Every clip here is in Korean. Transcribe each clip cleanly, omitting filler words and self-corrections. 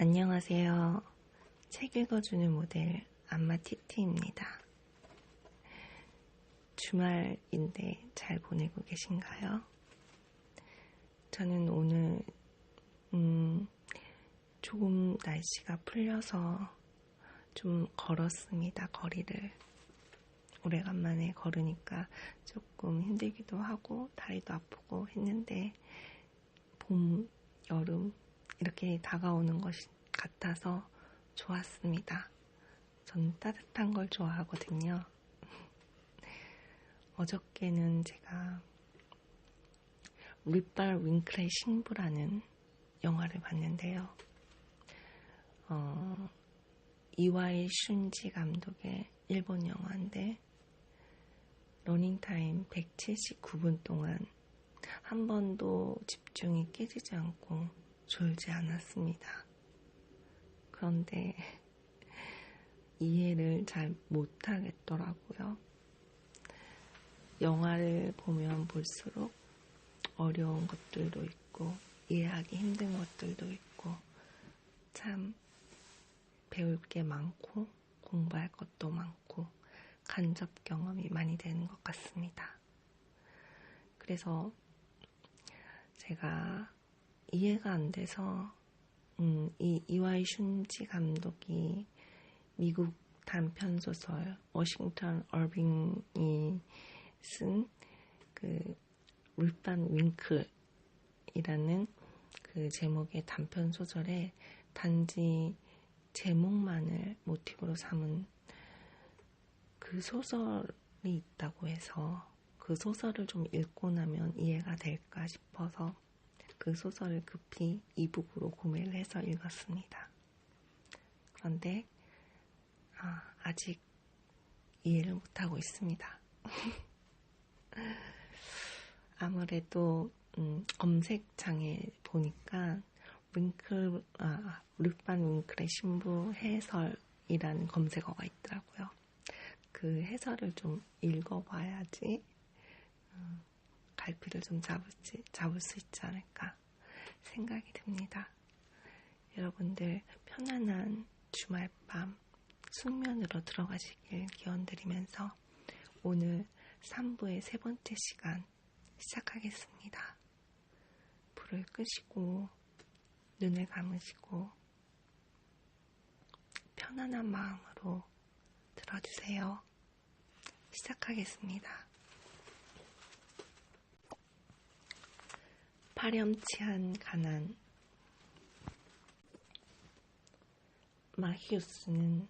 안녕하세요. 책 읽어주는 모델 안마티티입니다. 주말인데 잘 보내고 계신가요? 저는 오늘 조금 날씨가 풀려서 좀 걸었습니다. 거리를. 오래간만에 걸으니까 조금 힘들기도 하고 다리도 아프고 했는데 봄, 여름 이렇게 다가오는 것 같아서 좋았습니다. 저는 따뜻한 걸 좋아하거든요. 어저께는 제가 릿발 윙클의 신부라는 영화를 봤는데요. 이와이 슌지 감독의 일본 영화인데 러닝타임 179분 동안 한 번도 집중이 깨지지 않고 졸지 않았습니다. 그런데 이해를 잘 못하겠더라고요. 영화를 보면 볼수록 어려운 것들도 있고 이해하기 힘든 것들도 있고 참 배울 게 많고 공부할 것도 많고 간접 경험이 많이 되는 것 같습니다. 그래서 제가 이해가 안 돼서 이와이 슌지 감독이 미국 단편소설 워싱턴 어빙이 쓴 그 릿반 윙클이라는 그 제목의 단편소설에 단지 제목만을 모티브로 삼은 그 소설이 있다고 해서 그 소설을 좀 읽고 나면 이해가 될까 싶어서 그 소설을 급히 이북으로 구매를 해서 읽었습니다. 그런데 아직 이해를 못하고 있습니다. 아무래도 검색창에 보니까 릿반 윙클의 신부 해설이라는 검색어가 있더라고요. 그 해설을 좀 읽어봐야지 갈피를 좀 잡을 수 있지 않을까 생각이 듭니다. 여러분들 편안한 주말밤 숙면으로 들어가시길 기원드리면서 오늘 3부의 세 번째 시간 시작하겠습니다. 불을 끄시고 눈을 감으시고 편안한 마음으로 들어주세요. 시작하겠습니다. 파렴치한 가난. 마히우스는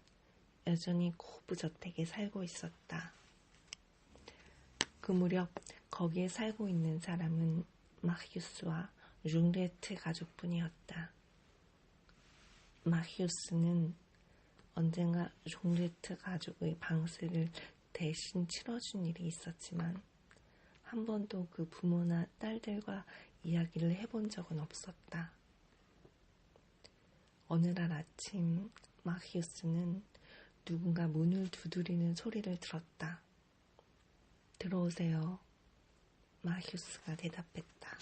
여전히 고부저택에 살고 있었다. 그 무렵 거기에 살고 있는 사람은 마히우스와 룽레트 가족뿐이었다. 마히우스는 언젠가 룽레트 가족의 방세를 대신 치러준 일이 있었지만 한 번도 그 부모나 딸들과 이야기를 해본 적은 없었다. 어느 날 아침 마히우스는 누군가 문을 두드리는 소리를 들었다. 들어오세요. 마히우스가 대답했다.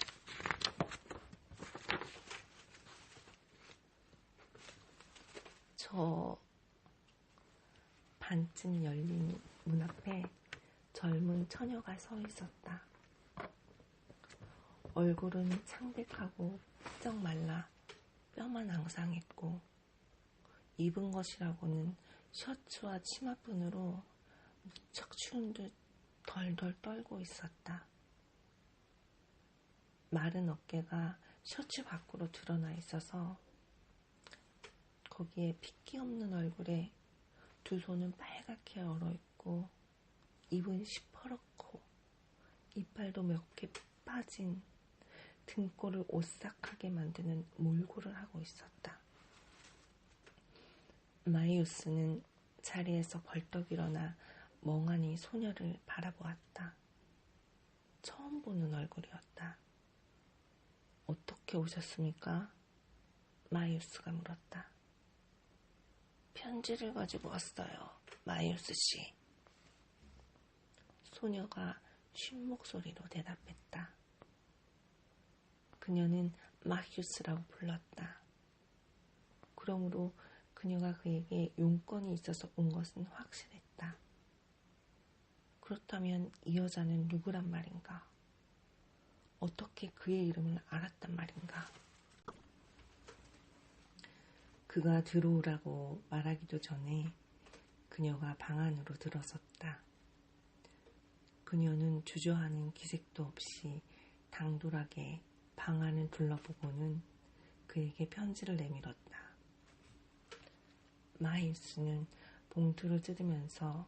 저 반쯤 열린 문 앞에 젊은 처녀가 서 있었다. 얼굴은 창백하고 쩍 말라 뼈만 앙상했고 입은 것이라고는 셔츠와 치마뿐으로 무척 추운 듯 덜덜 떨고 있었다. 마른 어깨가 셔츠 밖으로 드러나 있어서 거기에 핏기 없는 얼굴에 두 손은 빨갛게 얼어있고 입은 시퍼렇고 이빨도 몇 개 빠진 등골을 오싹하게 만드는 몰골을 하고 있었다. 마히우스는 자리에서 벌떡 일어나 멍하니 소녀를 바라보았다. 처음 보는 얼굴이었다. 어떻게 오셨습니까? 마히우스가 물었다. 편지를 가지고 왔어요, 마히우스 씨. 소녀가 쉰 목소리로 대답했다. 그녀는 마히우스라고 불렀다. 그러므로 그녀가 그에게 용건이 있어서 온 것은 확실했다. 그렇다면 이 여자는 누구란 말인가? 어떻게 그의 이름을 알았단 말인가? 그가 들어오라고 말하기도 전에 그녀가 방 안으로 들어섰다. 그녀는 주저하는 기색도 없이 당돌하게 방 안을 둘러보고는 그에게 편지를 내밀었다. 마일스는 봉투를 뜯으면서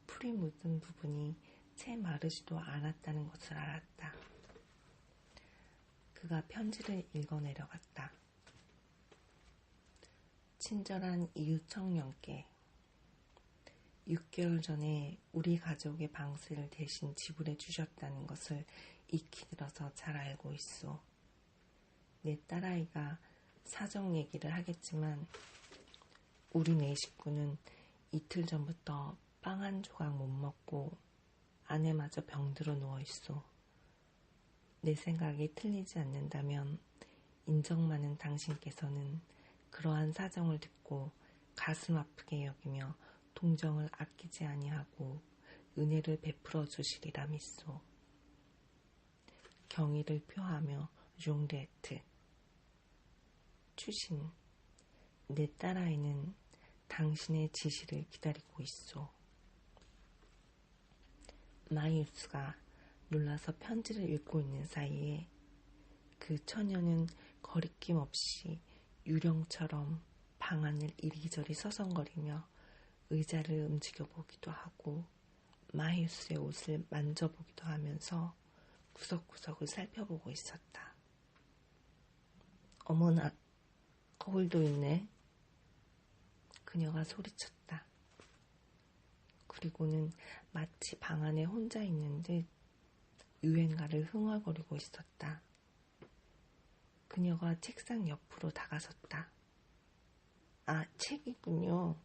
풀이 묻은 부분이 채 마르지도 않았다는 것을 알았다. 그가 편지를 읽어내려갔다. 친절한 이웃 청년께 6개월 전에 우리 가족의 방세를 대신 지불해 주셨다는 것을 익히 들어서 잘 알고 있소. 내 딸아이가 사정 얘기를 하겠지만 우리 네 식구는 이틀 전부터 빵 한 조각 못 먹고 아내마저 병들어 누워있소. 내 생각이 틀리지 않는다면 인정 많은 당신께서는 그러한 사정을 듣고 가슴 아프게 여기며 동정을 아끼지 아니하고 은혜를 베풀어 주시리라 믿소. 경의를 표하며 종레트. 추신. 내 딸아이는 당신의 지시를 기다리고 있소. 마이우스가 놀라서 편지를 읽고 있는 사이에 그 처녀는 거리낌 없이 유령처럼 방 안을 이리저리 서성거리며 의자를 움직여보기도 하고 마이우스의 옷을 만져보기도 하면서 구석구석을 살펴보고 있었다. 어머나, 거울도 있네. 그녀가 소리쳤다. 그리고는 마치 방 안에 혼자 있는 듯 유행가를 흥얼거리고 있었다. 그녀가 책상 옆으로 다가섰다. 아, 책이군요.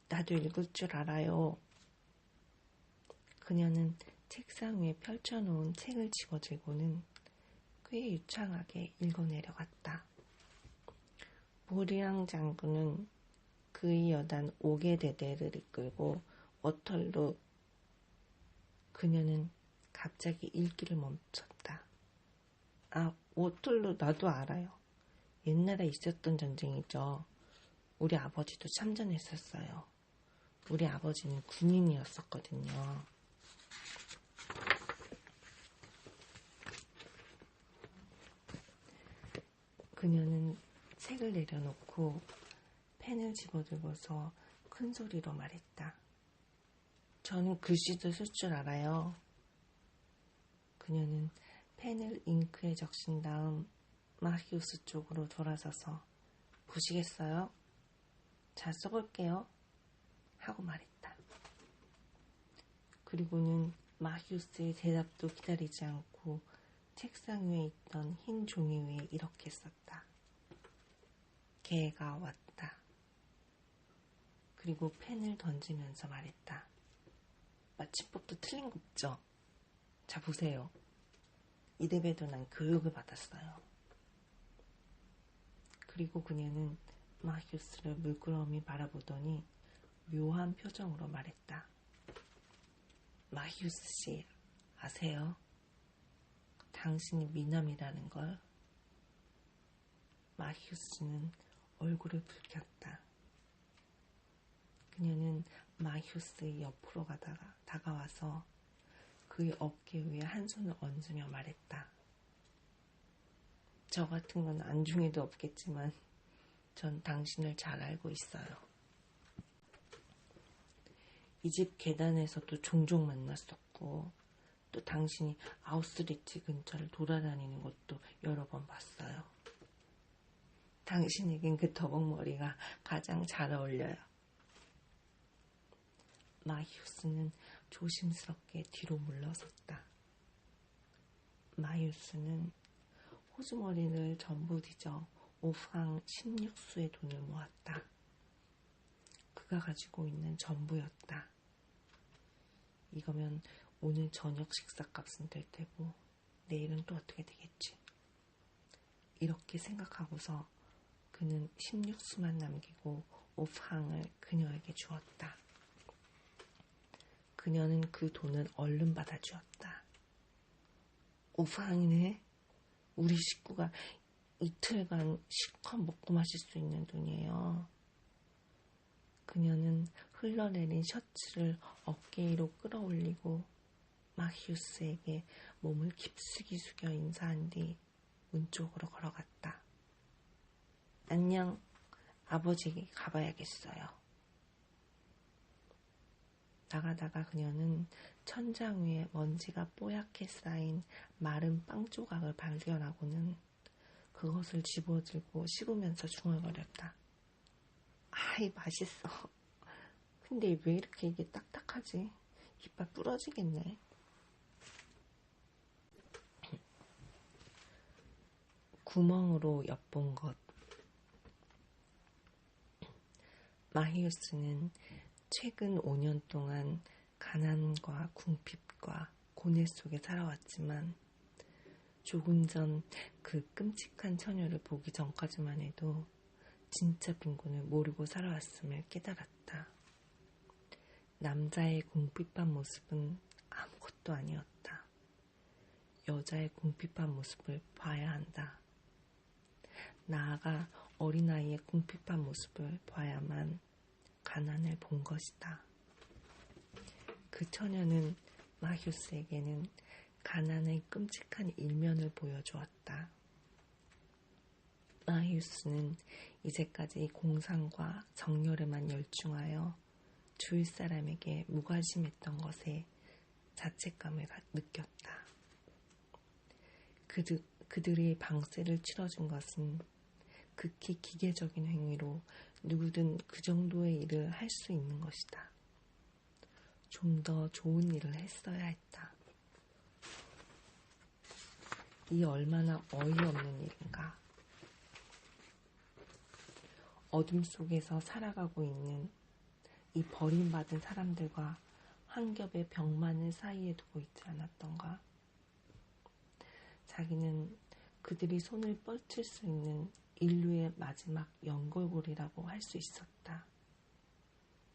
나도 읽을 줄 알아요. 그녀는 책상 위에 펼쳐놓은 책을 집어들고는 꽤 유창하게 읽어내려갔다. 모리앙 장군은 그의 여단 5개 대대를 이끌고 워털루. 그녀는 갑자기 읽기를 멈췄다. 아, 워털루 나도 알아요. 옛날에 있었던 전쟁이죠. 우리 아버지도 참전했었어요. 우리 아버지는 군인이었었거든요. 그녀는 책을 내려놓고 펜을 집어들고서 큰 소리로 말했다. 저는 글씨도 쓸 줄 알아요. 그녀는 펜을 잉크에 적신 다음 마히우스 쪽으로 돌아서서 보시겠어요? 잘 써볼게요. 하고 말했다. 그리고는 마히우스의 대답도 기다리지 않고 책상 위에 있던 흰 종이 위에 이렇게 썼다. 개가 왔다. 그리고 펜을 던지면서 말했다. 맞춤법도 틀린 거 없죠? 자, 보세요. 이래봬도 난 교육을 받았어요. 그리고 그녀는 마히우스를 물끄러미 바라보더니 묘한 표정으로 말했다. 마히우스 씨, 아세요? 당신이 미남이라는 걸. 마히우스는 얼굴을 붉혔다. 그녀는 마히우스의 옆으로 다가와서 그의 어깨 위에 한 손을 얹으며 말했다. 저 같은 건 안중에도 없겠지만 전 당신을 잘 알고 있어요. 이 집 계단에서도 종종 만났었고 또 당신이 아우스리츠 근처를 돌아다니는 것도 여러 번 봤어요. 당신에겐 그 더벅머리가 가장 잘 어울려요. 마히우스는 조심스럽게 뒤로 물러섰다. 마히우스는 호주머니를 전부 뒤져 5프랑 16수의 돈을 모았다. 그가 가지고 있는 전부였다. 이거면 오늘 저녁 식사값은 될 테고 내일은 또 어떻게 되겠지. 이렇게 생각하고서 그는 16수만 남기고 오프항을 그녀에게 주었다. 그녀는 그 돈을 얼른 받아주었다. 오프항이네? 우리 식구가 이틀간 실컷 먹고 마실 수 있는 돈이에요. 그녀는 흘러내린 셔츠를 어깨 위로 끌어올리고 마히우스에게 몸을 깊숙이 숙여 인사한 뒤 문 쪽으로 걸어갔다. 안녕, 아버지에게 가봐야겠어요. 나가다가 그녀는 천장 위에 먼지가 뽀얗게 쌓인 마른 빵 조각을 발견하고는 그것을 집어들고 씹으면서 중얼거렸다. 아이, 맛있어. 근데 왜 이렇게 이게 딱딱하지? 이빨 부러지겠네. 구멍으로 엿본 것. 마히우스는 최근 5년 동안 가난과 궁핍과 고뇌 속에 살아왔지만 조금 전 그 끔찍한 처녀를 보기 전까지만 해도 진짜 빈곤을 모르고 살아왔음을 깨달았다. 남자의 궁핍한 모습은 아무것도 아니었다. 여자의 궁핍한 모습을 봐야 한다. 나아가 어린아이의 궁핍한 모습을 봐야만 가난을 본 것이다. 그 처녀는 마히우스에게는 가난의 끔찍한 일면을 보여주었다. 마히우스는 이제까지 공상과 정열에만 열중하여 주위 사람에게 무관심했던 것에 자책감을 느꼈다. 그들이 방세를 치러준 것은 극히 기계적인 행위로 누구든 그 정도의 일을 할 수 있는 것이다. 좀 더 좋은 일을 했어야 했다. 이 얼마나 어이없는 일인가. 어둠 속에서 살아가고 있는 이 버림받은 사람들과 한 겹의 벽만을 사이에 두고 있지 않았던가. 자기는 그들이 손을 뻗칠 수 있는 인류의 마지막 연골고리라고 할 수 있었다.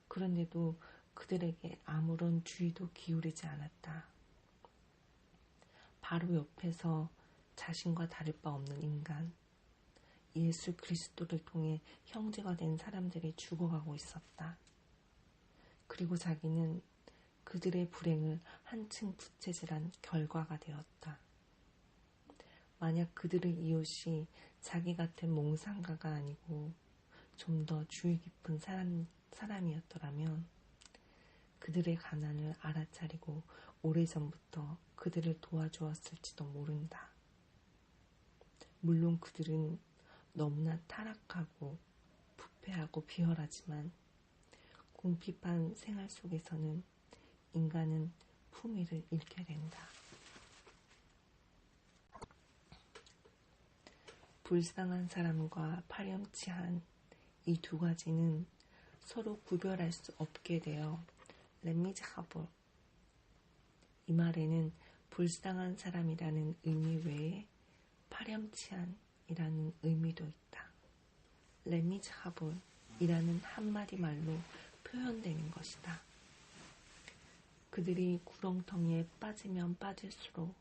그런데도 그들에게 아무런 주의도 기울이지 않았다. 바로 옆에서 자신과 다를 바 없는 인간, 예수 그리스도를 통해 형제가 된 사람들이 죽어가고 있었다. 그리고 자기는 그들의 불행을 한층 부채질한 결과가 되었다. 만약 그들의 이웃이 자기 같은 몽상가가 아니고 좀 더 주의 깊은 사람이었더라면 그들의 가난을 알아차리고 오래전부터 그들을 도와주었을지도 모른다. 물론 그들은 너무나 타락하고 부패하고 비열하지만 궁핍한 생활 속에서는 인간은 품위를 잃게 된다. 불쌍한 사람과 파렴치한 이 두 가지는 서로 구별할 수 없게 되어 렛미즈하볼. 이 말에는 불쌍한 사람이라는 의미 외에 파렴치한이라는 의미도 있다. 렛미즈하볼이라는 한마디 말로 표현되는 것이다. 그들이 구렁텅이에 빠지면 빠질수록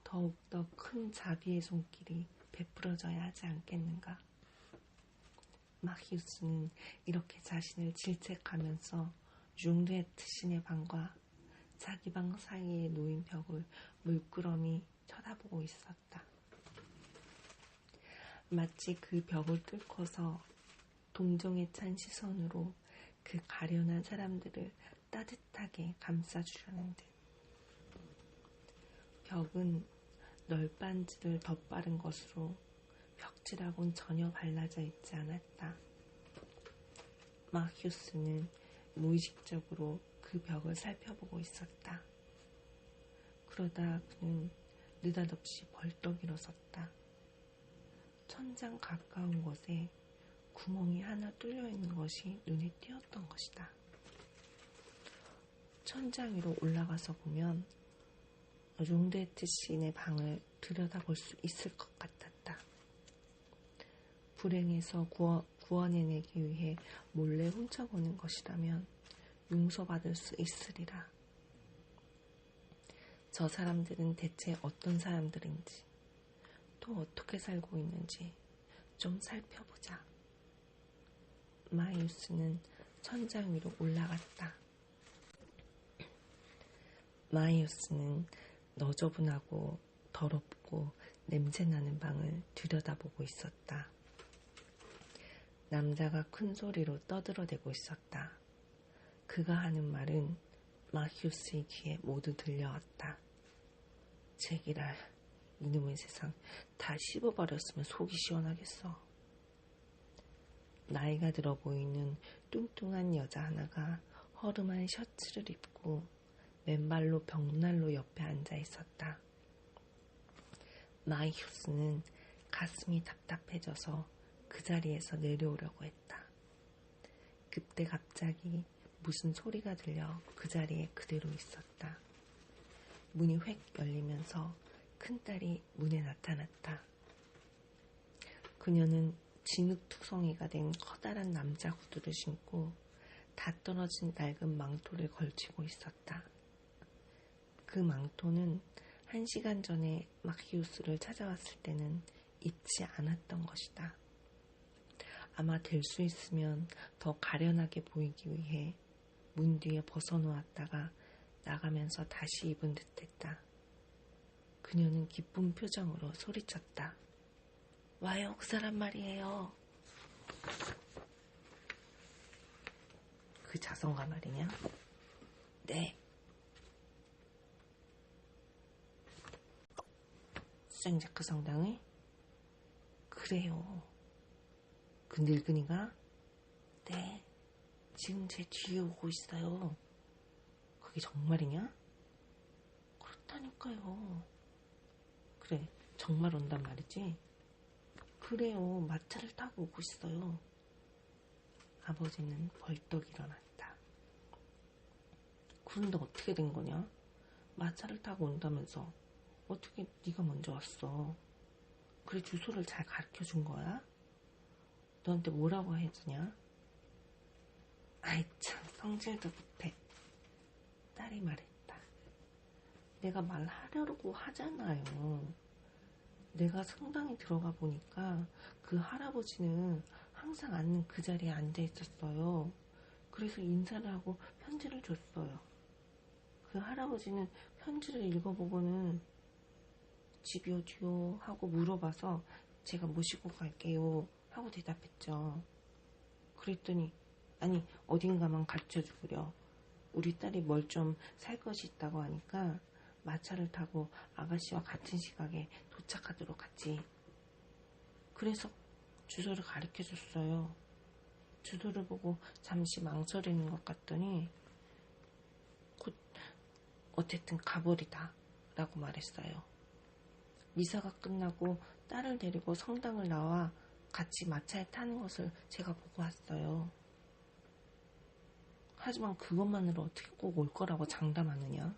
더욱더 큰 자비의 손길이 베풀어져야 하지 않겠는가. 마히우스는 이렇게 자신을 질책하면서 융르에트 신의 방과 자기 방 사이에 놓인 벽을 물끄러미 쳐다보고 있었다. 마치 그 벽을 뚫고서 동정에 찬 시선으로 그 가련한 사람들을 따뜻하게 감싸주려는 듯. 벽은 널빤지를 덧바른 것으로 벽지라고는 전혀 발라져 있지 않았다. 마히우스는 무의식적으로 그 벽을 살펴보고 있었다. 그러다 그는 느닷없이 벌떡 일어섰다. 천장 가까운 곳에 구멍이 하나 뚫려 있는 것이 눈에 띄었던 것이다. 천장 위로 올라가서 보면 융르에트 시인의 방을 들여다볼 수 있을 것 같았다. 불행에서 구원해내기 위해 몰래 훔쳐보는 것이라면 용서받을 수 있으리라. 저 사람들은 대체 어떤 사람들인지, 또 어떻게 살고 있는지 좀 살펴보자. 마이우스는 천장 위로 올라갔다. 마이우스는 너저분하고 더럽고 냄새나는 방을 들여다보고 있었다. 남자가 큰 소리로 떠들어대고 있었다. 그가 하는 말은 마이우스의 귀에 모두 들려왔다. 제기랄, 이놈의 세상 다 씹어버렸으면 속이 시원하겠어. 나이가 들어 보이는 뚱뚱한 여자 하나가 허름한 셔츠를 입고 맨발로 벽난로 옆에 앉아 있었다. 마이우스는 가슴이 답답해져서 그 자리에서 내려오려고 했다. 그때 갑자기 무슨 소리가 들려 그 자리에 그대로 있었다. 문이 획 열리면서 큰딸이 문에 나타났다. 그녀는 진흙투성이가 된 커다란 남자 구두를 신고 다 떨어진 낡은 망토를 걸치고 있었다. 그 망토는 1시간 전에 마키우스를 찾아왔을 때는 입지 않았던 것이다. 아마 될 수 있으면 더 가련하게 보이기 위해 문 뒤에 벗어놓았다가 나가면서 다시 입은 듯했다. 그녀는 기쁜 표정으로 소리쳤다. 와요, 그 사람 말이에요. 그 자성가 말이냐? 네. 수장자크 성당에? 그래요. 그 늙은이가? 네. 지금 제 뒤에 오고 있어요. 그게 정말이냐? 그렇다니까요. 그래, 정말 온단 말이지? 그래요, 마차를 타고 오고 있어요. 아버지는 벌떡 일어났다. 그런데 어떻게 된 거냐? 마차를 타고 온다면서 어떻게 네가 먼저 왔어? 그래, 주소를 잘 가르쳐 준 거야? 너한테 뭐라고 해주냐? 아이 참, 성질도 못해. 딸이 말했다. 내가 말하려고 하잖아요. 내가 성당에 들어가 보니까 그 할아버지는 항상 앉는 그 자리에 앉아 있었어요. 그래서 인사를 하고 편지를 줬어요. 그 할아버지는 편지를 읽어보고는 집이 어디요? 하고 물어봐서 제가 모시고 갈게요 하고 대답했죠. 그랬더니 아니 어딘가만 가르쳐주구려. 우리 딸이 뭘 좀 살 것이 있다고 하니까 마차를 타고 아가씨와 같은 시각에 도착하도록 하지. 그래서 주소를 가르쳐줬어요. 주소를 보고 잠시 망설이는 것 같더니 곧 어쨌든 가버리다 라고 말했어요. 미사가 끝나고 딸을 데리고 성당을 나와 같이 마차에 타는 것을 제가 보고 왔어요. 하지만 그것만으로 어떻게 꼭 올 거라고 장담하느냐?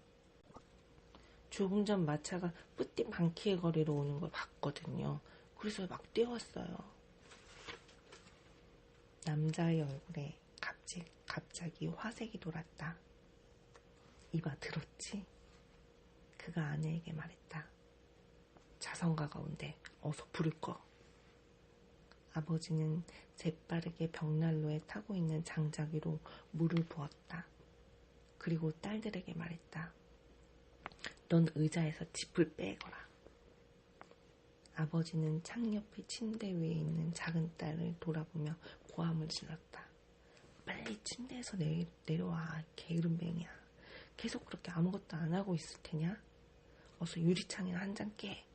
조금 전 마차가 뿌띠 반키의 거리로 오는 걸 봤거든요. 그래서 막 뛰어왔어요. 남자의 얼굴에 갑자기 화색이 돌았다. 이봐, 들었지? 그가 아내에게 말했다. 자성가가 온대. 어서 불을 꺼. 아버지는 재빠르게 벽난로에 타고 있는 장자기로 물을 부었다. 그리고 딸들에게 말했다. 넌 의자에서 짚을 빼거라. 아버지는 창옆의 침대 위에 있는 작은 딸을 돌아보며 고함을 질렀다. 빨리 침대에서 내려와, 게으름뱅이야. 계속 그렇게 아무것도 안 하고 있을 테냐? 어서 유리창이나 한 장 깨.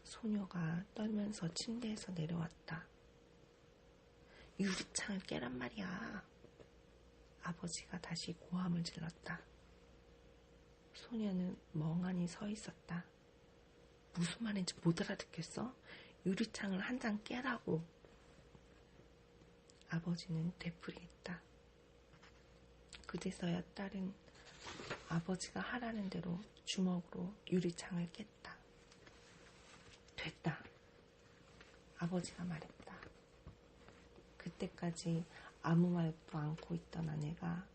소녀가 떨면서 침대에서 내려왔다. 유리창을 깨란 말이야. 아버지가 다시 고함을 질렀다. 소녀는 멍하니 서 있었다. 무슨 말인지 못 알아듣겠어? 유리창을 한 장 깨라고. 아버지는 되풀이했다. 그제서야 딸은 아버지가 하라는 대로 주먹으로 유리창을 깼다. 됐다. 아버지가 말했다. 그때까지 아무 말도 않고 있던 아내가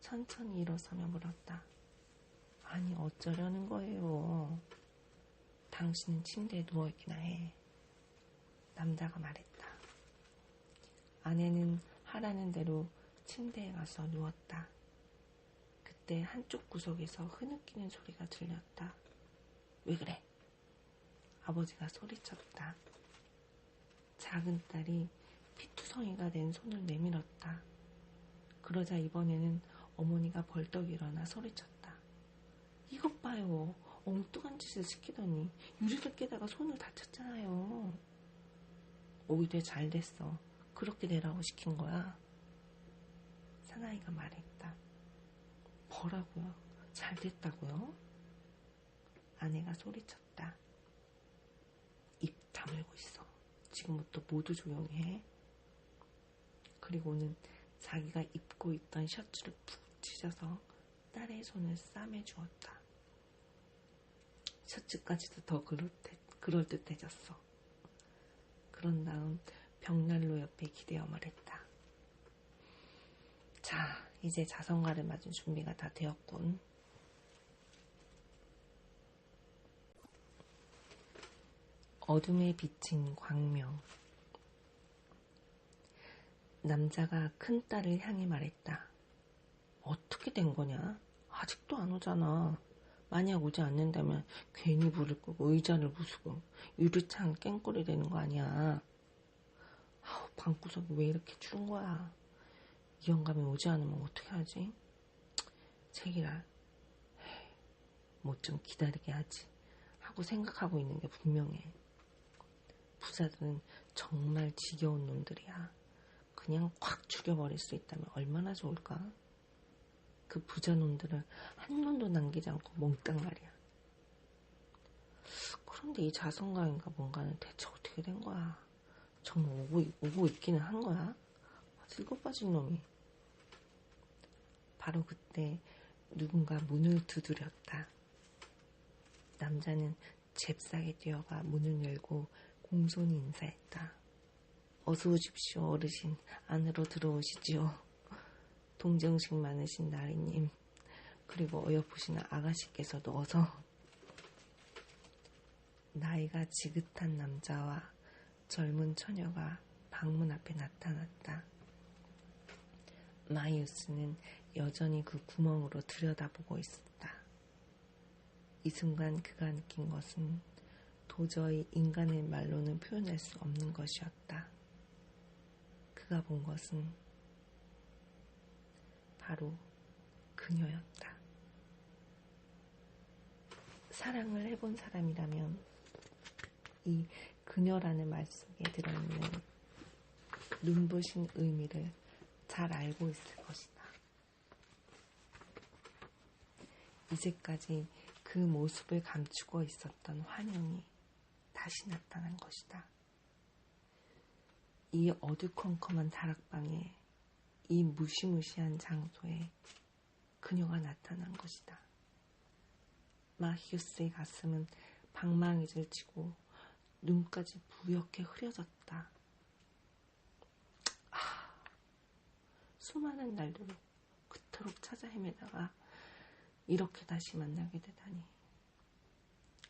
천천히 일어서며 물었다. 아니 어쩌려는 거예요? 당신은 침대에 누워있기나 해. 남자가 말했다. 아내는 하라는 대로 침대에 가서 누웠다. 그때 한쪽 구석에서 흐느끼는 소리가 들렸다. 왜 그래? 아버지가 소리쳤다. 작은 딸이 피투성이가 된 손을 내밀었다. 그러자 이번에는 어머니가 벌떡 일어나 소리쳤다. 이것 봐요. 엉뚱한 짓을 시키더니 유리를 깨다가 손을 다쳤잖아요. 오히려 잘 됐어. 그렇게 내라고 시킨 거야. 사나이가 말했다. 뭐라고요? 잘 됐다고요? 아내가 소리쳤다. 입 다물고 있어. 지금부터 모두 조용히 해. 그리고는 자기가 입고 있던 셔츠를 푹 찢어서 딸의 손을 싸매주었다. 셔츠까지도 더 그럴듯해졌어. 그런 다음 벽난로 옆에 기대어 말했다. 자, 이제 자선가를 맞을 준비가 다 되었군. 어둠에 비친 광명. 남자가 큰 딸을 향해 말했다. 어떻게 된 거냐? 아직도 안 오잖아. 만약 오지 않는다면 괜히 불을 끄고 의자를 부수고 유리창 깽꼬리 되는 거 아니야. 아우, 방구석이 왜 이렇게 추운 거야. 이 영감이 오지 않으면 어떻게 하지? 제기랄, 뭐 좀 기다리게 하지 하고 생각하고 있는 게 분명해. 부자들은 정말 지겨운 놈들이야. 그냥 콱 죽여버릴 수 있다면 얼마나 좋을까? 그 부자 놈들을 한 놈도 남기지 않고 몽땅 말이야. 그런데 이 자선가인가 뭔가는 대체 어떻게 된 거야? 정말 오고 있기는 한 거야? 일곱 빠진 놈이. 바로 그때 누군가 문을 두드렸다. 남자는 잽싸게 뛰어가 문을 열고 공손히 인사했다. 어서 오십시오, 어르신. 안으로 들어오시지요. 동정식 많으신 나리님, 그리고 어여쁘신 아가씨께서도 어서. 나이가 지긋한 남자와 젊은 처녀가 방문 앞에 나타났다. 마이우스는 여전히 그 구멍으로 들여다보고 있었다. 이 순간 그가 느낀 것은 도저히 인간의 말로는 표현할 수 없는 것이었다. 그가 본 것은 바로 그녀였다. 사랑을 해본 사람이라면 이 그녀라는 말 속에 들어있는 눈부신 의미를 잘 알고 있을 것이다. 이제까지 그 모습을 감추고 있었던 환영이 다시 나타난 것이다. 이 어두컴컴한 다락방에, 이 무시무시한 장소에 그녀가 나타난 것이다. 마히우스의 가슴은 방망이를 치고 눈까지 부옇게 흐려졌다. 수많은 날들로 그토록 찾아 헤매다가 이렇게 다시 만나게 되다니.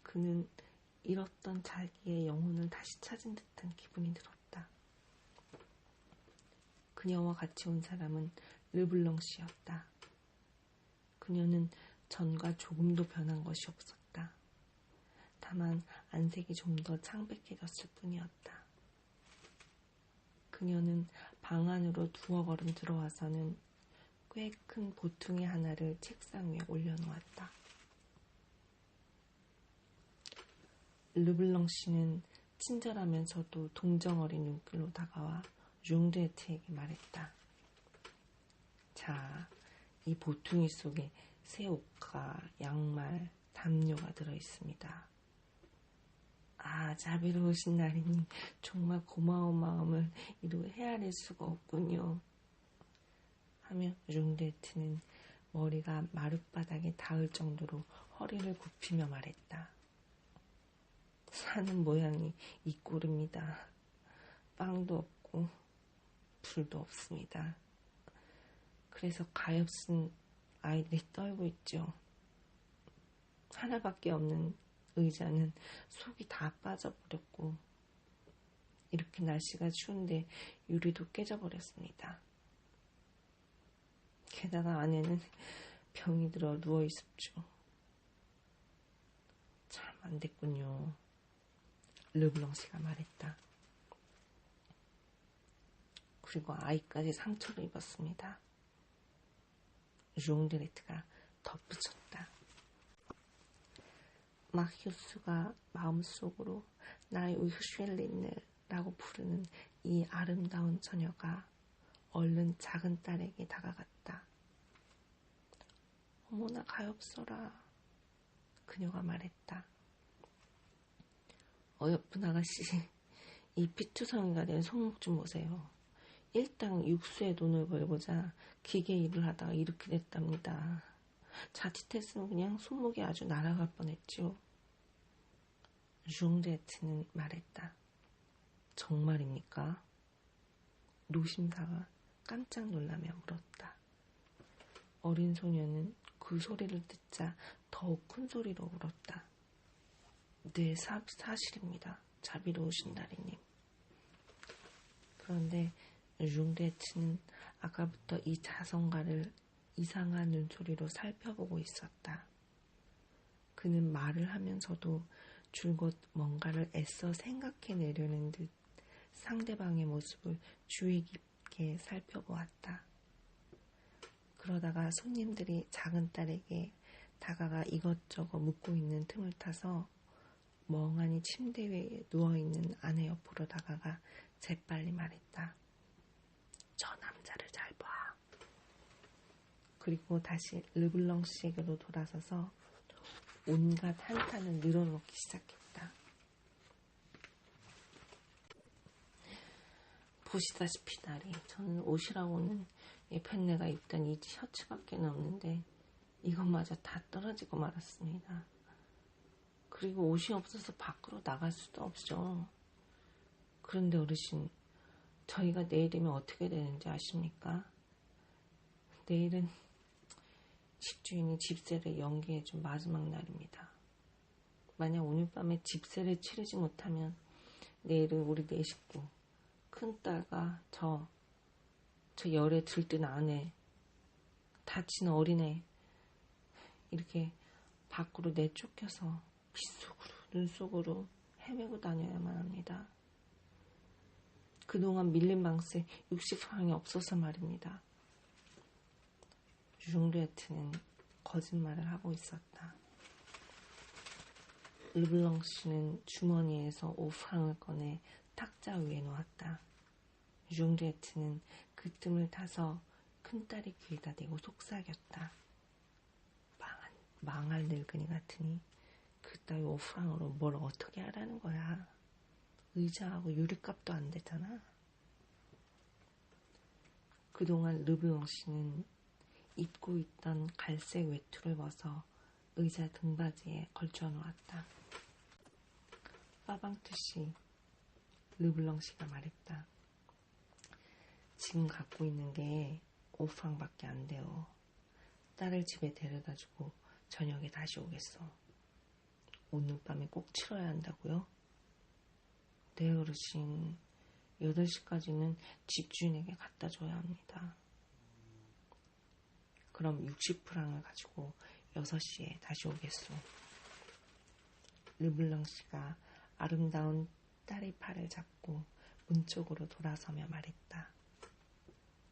그는 잃었던 자기의 영혼을 다시 찾은 듯한 기분이 들었다. 그녀와 같이 온 사람은 르블랑 씨였다. 그녀는 전과 조금도 변한 것이 없었다. 다만 안색이 좀 더 창백해졌을 뿐이었다. 그녀는 방 안으로 두어 걸음 들어와서는 꽤 큰 보퉁이 하나를 책상 위에 올려놓았다. 르블랑 씨는 친절하면서도 동정어린 눈길로 다가와 룽드에트에게 말했다. 자, 이 보퉁이 속에 새 옷과 양말, 담요가 들어있습니다. 자비로우신 나리님, 정말 고마운 마음을 이루 헤아릴 수가 없군요. 하며 룽드에트는 머리가 마룻바닥에 닿을 정도로 허리를 굽히며 말했다. 사는 모양이 이 꼴입니다. 빵도 없고 불도 없습니다. 그래서 가엾은 아이들이 떨고 있죠. 하나밖에 없는 의자는 속이 다 빠져버렸고 이렇게 날씨가 추운데 유리도 깨져버렸습니다. 게다가 안에는 병이 들어 누워있었죠. 참 안됐군요. 르블랑 씨가 말했다. 그리고 아이까지 상처를 입었습니다. 숑드레트가 덧붙였다. 마히우스가 마음속으로 나의 우슈엘린느라고 부르는 이 아름다운 처녀가 얼른 작은 딸에게 다가갔다. 어머나 가엾어라. 그녀가 말했다. 어여쁜 아가씨, 이 피투성이가 된 손목 좀 보세요. 일당 육수의 돈을 벌고자 기계 일을 하다가 이렇게 됐답니다. 자칫했으면 그냥 손목이 아주 날아갈 뻔했죠. 숑드레트는 말했다. 정말입니까? 노심사가 깜짝 놀라며 물었다. 어린 소녀는 그 소리를 듣자 더욱 큰 소리로 울었다. 네, 사실입니다. 자비로우신 나리님. 그런데 숑드레트는 아까부터 이 자성가를 이상한 눈소리로 살펴보고 있었다. 그는 말을 하면서도 줄곧 뭔가를 애써 생각해내려는 듯 상대방의 모습을 주의 깊게 살펴보았다. 그러다가 손님들이 작은 딸에게 다가가 이것저것 묻고 있는 틈을 타서 멍하니 침대 위에 누워있는 아내 옆으로 다가가 재빨리 말했다. 저 남자를 잘 봐. 그리고 다시 르블랑 씨에게로 돌아서서 온갖 한탄을 늘어놓기 시작했다. 보시다시피 나리, 저는 옷이라고는 펜네가 입던 이 셔츠밖에 없는데 이것마저 다 떨어지고 말았습니다. 그리고 옷이 없어서 밖으로 나갈 수도 없죠. 그런데 어르신, 저희가 내일이면 어떻게 되는지 아십니까? 내일은 집주인이 집세를 연기해준 마지막 날입니다. 만약 오늘 밤에 집세를 치르지 못하면 내일은 우리 네 식구, 큰딸과 저 열에 들뜬 아내, 다친 어린애 이렇게 밖으로 내쫓겨서 빗속으로 눈속으로 헤매고 다녀야만 합니다. 그동안 밀린 방세 60프랑이 없어서 말입니다. 숑드레트는 거짓말을 하고 있었다. 르블랑 씨는 주머니에서 5프랑을 꺼내 탁자 위에 놓았다. 숑드레트는 그 틈을 타서 큰딸의 귀에다 대고 속삭였다. 망할 늙은이 같으니 그따위 5프랑으로 뭘 어떻게 하라는 거야. 의자하고 유리값도 안 되잖아. 그동안 르블랑 씨는 입고 있던 갈색 외투를 벗어 의자 등받이에 걸쳐 놓았다. 빠방투시, 르블랑 씨가 말했다. 지금 갖고 있는 게 5프랑밖에 안 돼요. 딸을 집에 데려다주고 저녁에 다시 오겠어. 오늘 밤에 꼭 치러야 한다고요? 네, 어르신. 8시까지는 집주인에게 갖다 줘야 합니다. 그럼 60프랑을 가지고 6시에 다시 오겠소. 르블랑 씨가 아름다운 딸의 팔을 잡고 문 쪽으로 돌아서며 말했다.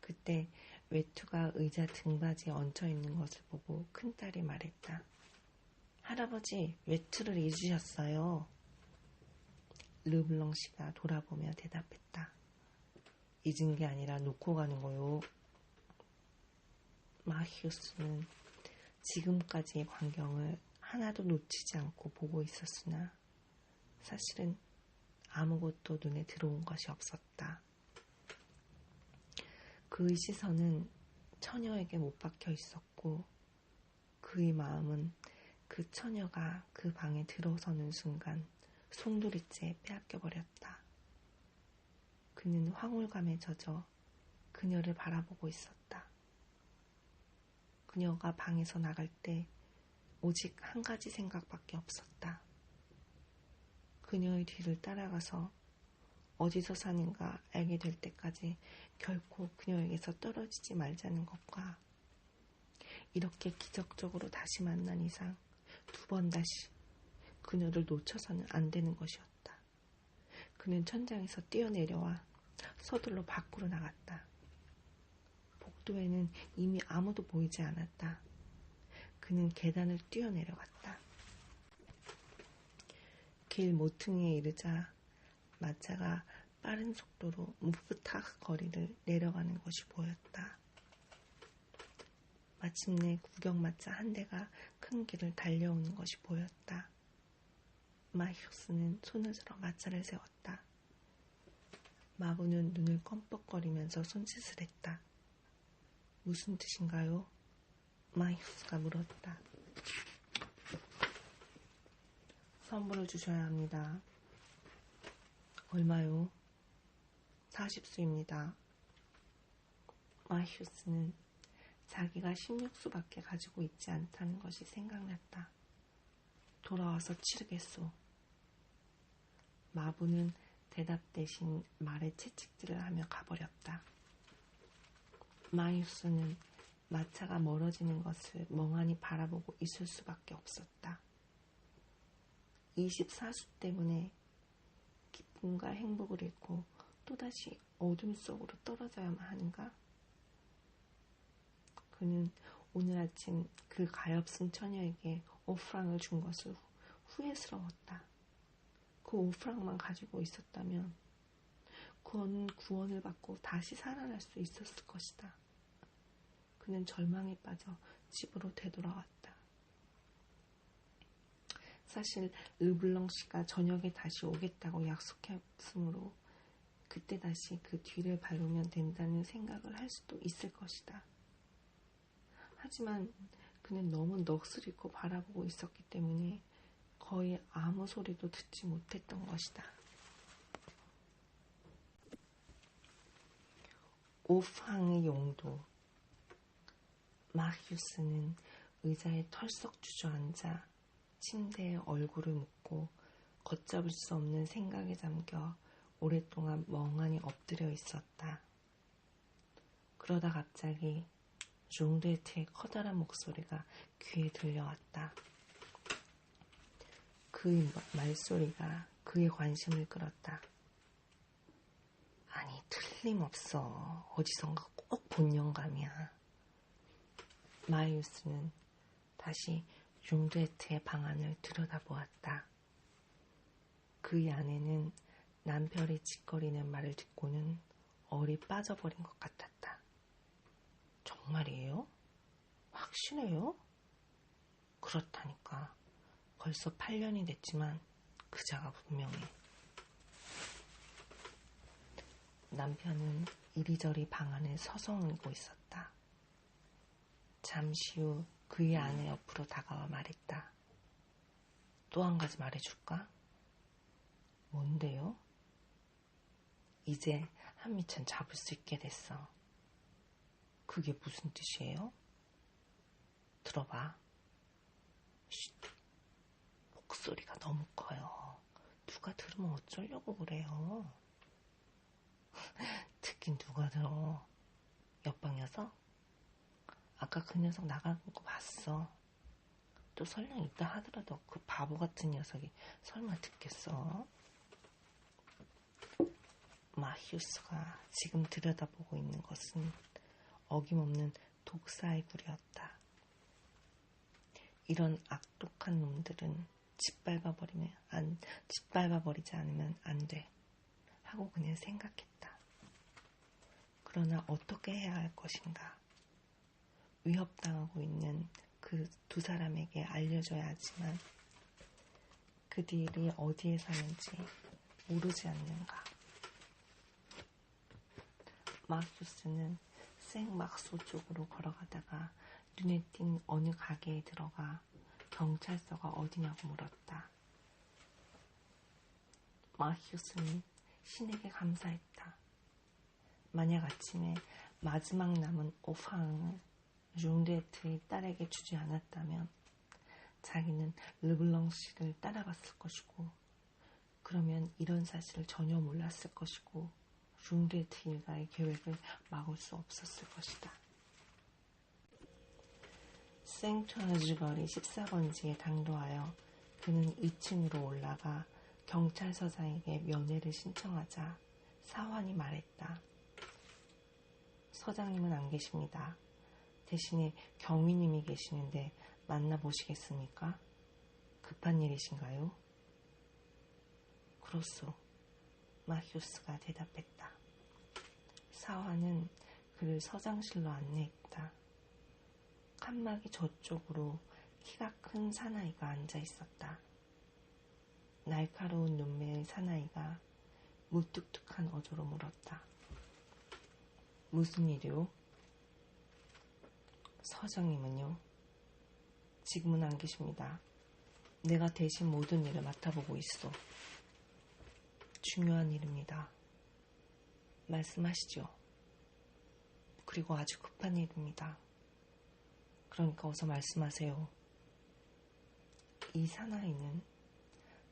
그때 외투가 의자 등받이에 얹혀있는 것을 보고 큰딸이 말했다. 할아버지, 외투를 잊으셨어요. 르블랑 씨가 돌아보며 대답했다. 잊은 게 아니라 놓고 가는 거요. 마히우스는 지금까지의 광경을 하나도 놓치지 않고 보고 있었으나 사실은 아무것도 눈에 들어온 것이 없었다. 그의 시선은 처녀에게 못 박혀 있었고 그의 마음은 그 처녀가 그 방에 들어서는 순간 송두리째 빼앗겨버렸다. 그는 황홀감에 젖어 그녀를 바라보고 있었다. 그녀가 방에서 나갈 때 오직 한 가지 생각밖에 없었다. 그녀의 뒤를 따라가서 어디서 사는가 알게 될 때까지 결코 그녀에게서 떨어지지 말자는 것과 이렇게 기적적으로 다시 만난 이상 2번 다시 그녀를 놓쳐서는 안 되는 것이었다. 그는 천장에서 뛰어내려와 서둘러 밖으로 나갔다. 복도에는 이미 아무도 보이지 않았다. 그는 계단을 뛰어내려갔다. 길 모퉁이에 이르자 마차가 빠른 속도로 무프탁 거리를 내려가는 것이 보였다. 마침내 구경마차 한 대가 큰 길을 달려오는 것이 보였다. 마히우스는 손을 들어 마차를 세웠다. 마부는 눈을 껌뻑거리면서 손짓을 했다. 무슨 뜻인가요? 마히우스가 물었다. 선물을 주셔야 합니다. 얼마요? 40수입니다. 마히우스는 자기가 16수밖에 가지고 있지 않다는 것이 생각났다. 돌아와서 치르겠소. 마부는 대답 대신 말에 채찍질을 하며 가버렸다. 마히우스는 마차가 멀어지는 것을 멍하니 바라보고 있을 수밖에 없었다. 24수 때문에 기쁨과 행복을 잃고 또다시 어둠 속으로 떨어져야만 하는가? 그는 오늘 아침 그 가엾은 처녀에게 5프랑을 준 것을 후회스러웠다. 그 5프랑만 가지고 있었다면 구원을 받고 다시 살아날 수 있었을 것이다. 그는 절망에 빠져 집으로 되돌아왔다. 사실 르블랑 씨가 저녁에 다시 오겠다고 약속했으므로 그때 다시 그 뒤를 밟으면 된다는 생각을 할 수도 있을 것이다. 하지만 그는 너무 넋을 잃고 바라보고 있었기 때문에 거의 아무 소리도 듣지 못했던 것이다. 오프항의 용도. 마히우스는 의자에 털썩 주저앉아 침대에 얼굴을 묻고 걷잡을 수 없는 생각에 잠겨 오랫동안 멍하니 엎드려 있었다. 그러다 갑자기 종데트의 커다란 목소리가 귀에 들려왔다. 그의 말소리가 그의 관심을 끌었다. 아니, 틀림없어. 어디선가 꼭 본 영감이야. 마히우스는 다시 종데트의 방안을 들여다보았다. 그의 아내는 남편의 짓거리는 말을 듣고는 얼이 빠져버린 것 같았다. 정말이에요? 확실해요? 그렇다니까. 벌써 8년이 됐지만 그자가 분명해. 남편은 이리저리 방안을 서성이고 있었다. 잠시 후 그의 아내 옆으로 다가와 말했다. 또 한 가지 말해줄까? 뭔데요? 이제 한미천 잡을 수 있게 됐어. 그게 무슨 뜻이에요? 들어봐. 쉿. 목소리가 너무 커요. 누가 들으면 어쩌려고 그래요? 듣긴 누가 들어. 옆방 녀석? 아까 그 녀석 나가는 거 봤어. 또 설령 있다 하더라도 그 바보 같은 녀석이 설마 듣겠어? 마히우스가 지금 들여다보고 있는 것은 어김없는 독사의 굴이었다. 이런 악독한 놈들은 짓밟아버리지 않으면 안 돼. 하고 그는 생각했다. 그러나 어떻게 해야 할 것인가? 위협당하고 있는 그 2사람에게 알려줘야 하지만 그들이 어디에 사는지 모르지 않는가? 마히우스는 생막소 쪽으로 걸어가다가 눈에 띈 어느 가게에 들어가 경찰서가 어디냐고 물었다. 마히우스는 신에게 감사했다. 만약 아침에 마지막 남은 오팡을 ჟ옹르에트의 딸에게 주지 않았다면 자기는 르블랑 씨를 따라갔을 것이고, 그러면 이런 사실을 전혀 몰랐을 것이고 ჟ옹르에트 일가의 계획을 막을 수 없었을 것이다. 생투아즈 거리 14번지에 당도하여 그는 2층으로 올라가 경찰서장에게 면회를 신청하자 사환이 말했다. 서장님은 안 계십니다. 대신에 경위님이 계시는데 만나보시겠습니까? 급한 일이신가요? 그렇소. 마히우스가 대답했다. 사환은 그를 서장실로 안내했다. 칸막이 저쪽으로 키가 큰 사나이가 앉아 있었다. 날카로운 눈매의 사나이가 무뚝뚝한 어조로 물었다. 무슨 일이요? 서장님은요? 지금은 안 계십니다. 내가 대신 모든 일을 맡아보고 있어. 중요한 일입니다. 말씀하시죠. 그리고 아주 급한 일입니다. 그러니까 어서 말씀하세요. 이 사나이는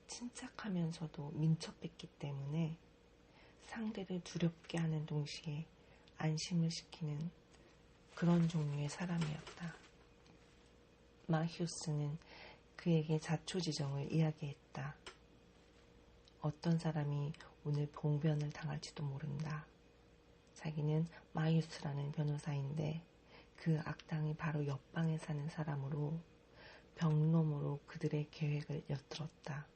침착하면서도 민첩했기 때문에 상대를 두렵게 하는 동시에 안심을 시키는 그런 종류의 사람이었다. 마히우스는 그에게 자초지정을 이야기했다. 어떤 사람이 오늘 봉변을 당할지도 모른다. 자기는 마히우스라는 변호사인데 그 악당이 바로 옆방에 사는 사람으로 병놈으로 그들의 계획을 엿들었다.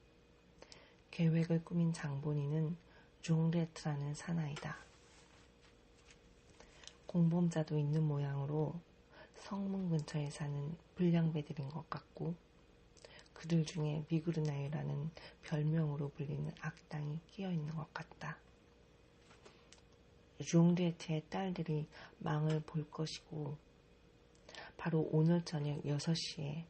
계획을 꾸민 장본인은 ժ옹르에트라는 사나이다. 공범자도 있는 모양으로 성문 근처에 사는 불량배들인 것 같고 그들 중에 미그르나유라는 별명으로 불리는 악당이 끼어있는 것 같다. ժ옹르에트의 딸들이 망을 볼 것이고 바로 오늘 저녁 6시에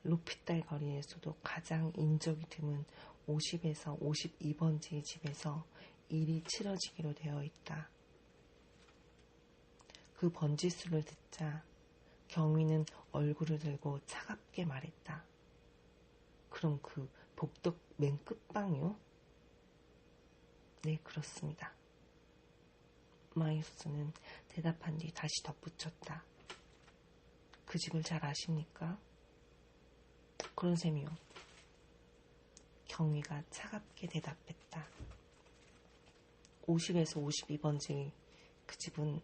루피딸 거리에서도 가장 인적이 드문 50에서 52번지의 집에서 일이 치러지기로 되어 있다. 그 번지수를 듣자 경위는 얼굴을 들고 차갑게 말했다. 그럼 그 복덕 맨 끝방이요? 네, 그렇습니다. 마히우스는 대답한 뒤 다시 덧붙였다. 그 집을 잘 아십니까? 그런 셈이요. 경위가 차갑게 대답했다. 50에서 52번지 그 집은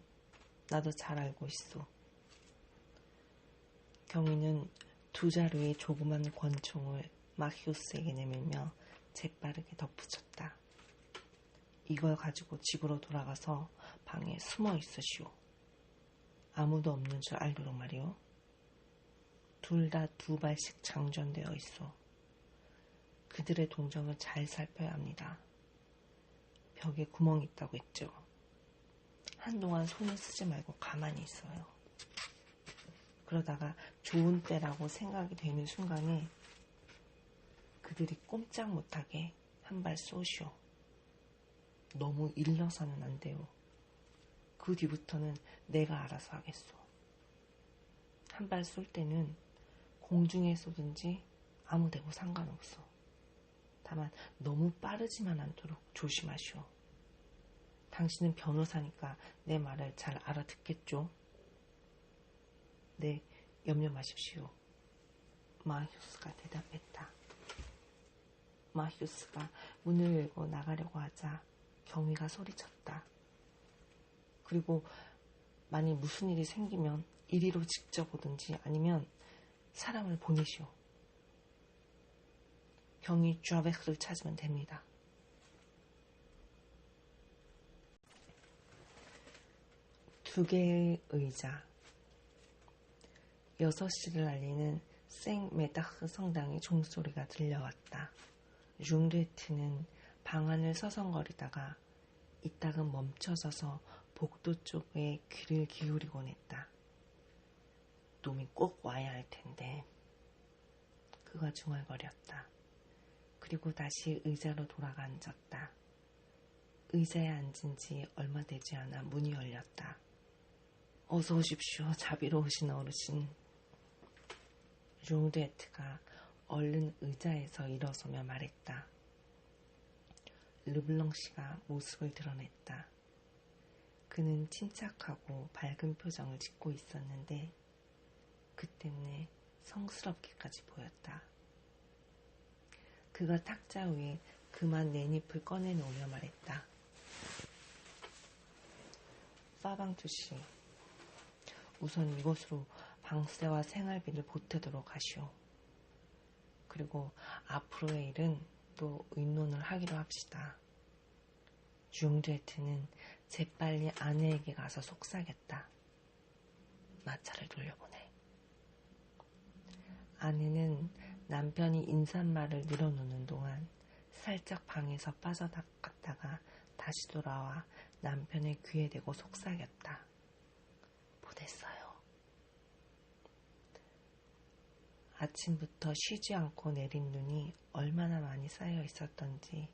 나도 잘 알고 있어. 경위는 2자루의 조그만 권총을 마히우스에게 내밀며 재빠르게 덧붙였다. 이걸 가지고 집으로 돌아가서 방에 숨어 있으시오. 아무도 없는 줄 알도록 말이오. 둘 다 2발씩 장전되어 있어. 그들의 동정을 잘 살펴야 합니다. 벽에 구멍이 있다고 했죠. 한동안 손을 쓰지 말고 가만히 있어요. 그러다가 좋은 때라고 생각이 되는 순간에 그들이 꼼짝 못하게 한 발 쏘시오. 너무 일러서는 안 돼요. 그 뒤부터는 내가 알아서 하겠소. 한 발 쏠 때는 공중에 쏘든지 아무 데고 상관없어. 다만 너무 빠르지만 않도록 조심하시오. 당신은 변호사니까 내 말을 잘 알아듣겠죠? 네, 염려 마십시오. 마히우스가 대답했다. 마히우스가 문을 열고 나가려고 하자 경위가 소리쳤다. 그리고 만일 무슨 일이 생기면 이리로 직접 오든지 아니면 사람을 보내시오. 경위 쥐아베크를 찾으면 됩니다. 두 개의 의자. 6시를 알리는 생메다흐 성당의 종소리가 들려왔다. ժ옹르에트는 방 안을 서성거리다가 이따금 멈춰서서 복도 쪽에 귀를 기울이곤 했다. 놈이 꼭 와야 할 텐데. 그가 중얼거렸다. 그리고 다시 의자로 돌아가 앉았다. 의자에 앉은 지 얼마 되지 않아 문이 열렸다. 어서 오십시오, 자비로우신 어르신. 룽드에트가 얼른 의자에서 일어서며 말했다. 르블랑 씨가 모습을 드러냈다. 그는 침착하고 밝은 표정을 짓고 있었는데 그 때문에 성스럽게까지 보였다. 그가 탁자 위에 그만 낸잎을 꺼내놓으며 말했다. 파방투 씨, 우선 이것으로 방세와 생활비를 보태도록 하시오. 그리고 앞으로의 일은 또 의논을 하기로 합시다. 융드에트는 재빨리 아내에게 가서 속삭였다. 마차를 돌려보내. 아내는 남편이 인사말을 늘어놓는 동안 살짝 방에서 빠져나갔다가 다시 돌아와 남편의 귀에 대고 속삭였다. 보냈어요. 아침부터 쉬지 않고 내린 눈이 얼마나 많이 쌓여 있었던지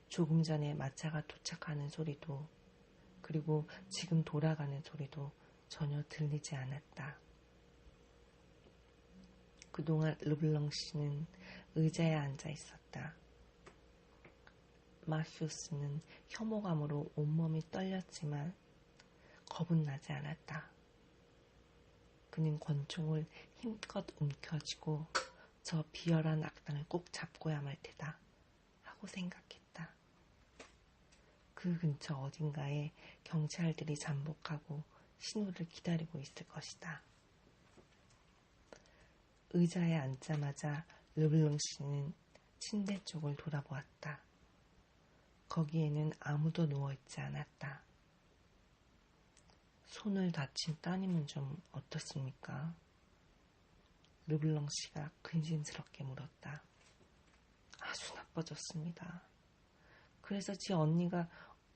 조금 전에 마차가 도착하는 소리도 그리고 지금 돌아가는 소리도 전혀 들리지 않았다. 그동안 르블랑 씨는 의자에 앉아 있었다. 마히우스는 혐오감으로 온몸이 떨렸지만 겁은 나지 않았다. 그는 권총을 힘껏 움켜쥐고 저 비열한 악당을 꼭 잡고야 말 테다 하고 생각했다. 그 근처 어딘가에 경찰들이 잠복하고 신호를 기다리고 있을 것이다. 의자에 앉자마자 르블랑 씨는 침대 쪽을 돌아보았다. 거기에는 아무도 누워있지 않았다. 손을 다친 따님은 좀 어떻습니까? 르블랑 씨가 근심스럽게 물었다. 아주 나빠졌습니다. 그래서 지 언니가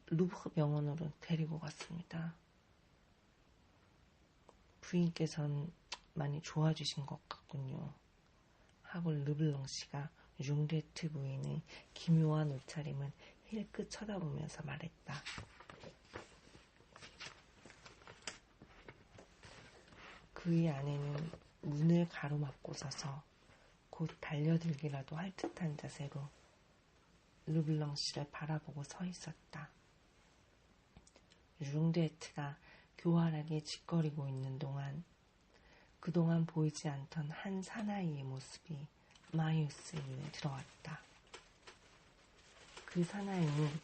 루브르 병원으로 데리고 갔습니다. 부인께서는 많이 좋아지신 것 같군요. 하고 르블랑 씨가 융드에트 부인의 기묘한 옷차림을 힐끗 쳐다보면서 말했다. 그의 아내는 문을 가로막고 서서 곧 달려들기라도 할 듯한 자세로 르블랑 씨를 바라보고 서 있었다. 융드에트가 교활하게 짓거리고 있는 동안 그동안 보이지 않던 한 사나이의 모습이 마히우스의 눈에 들어왔다. 그 사나이는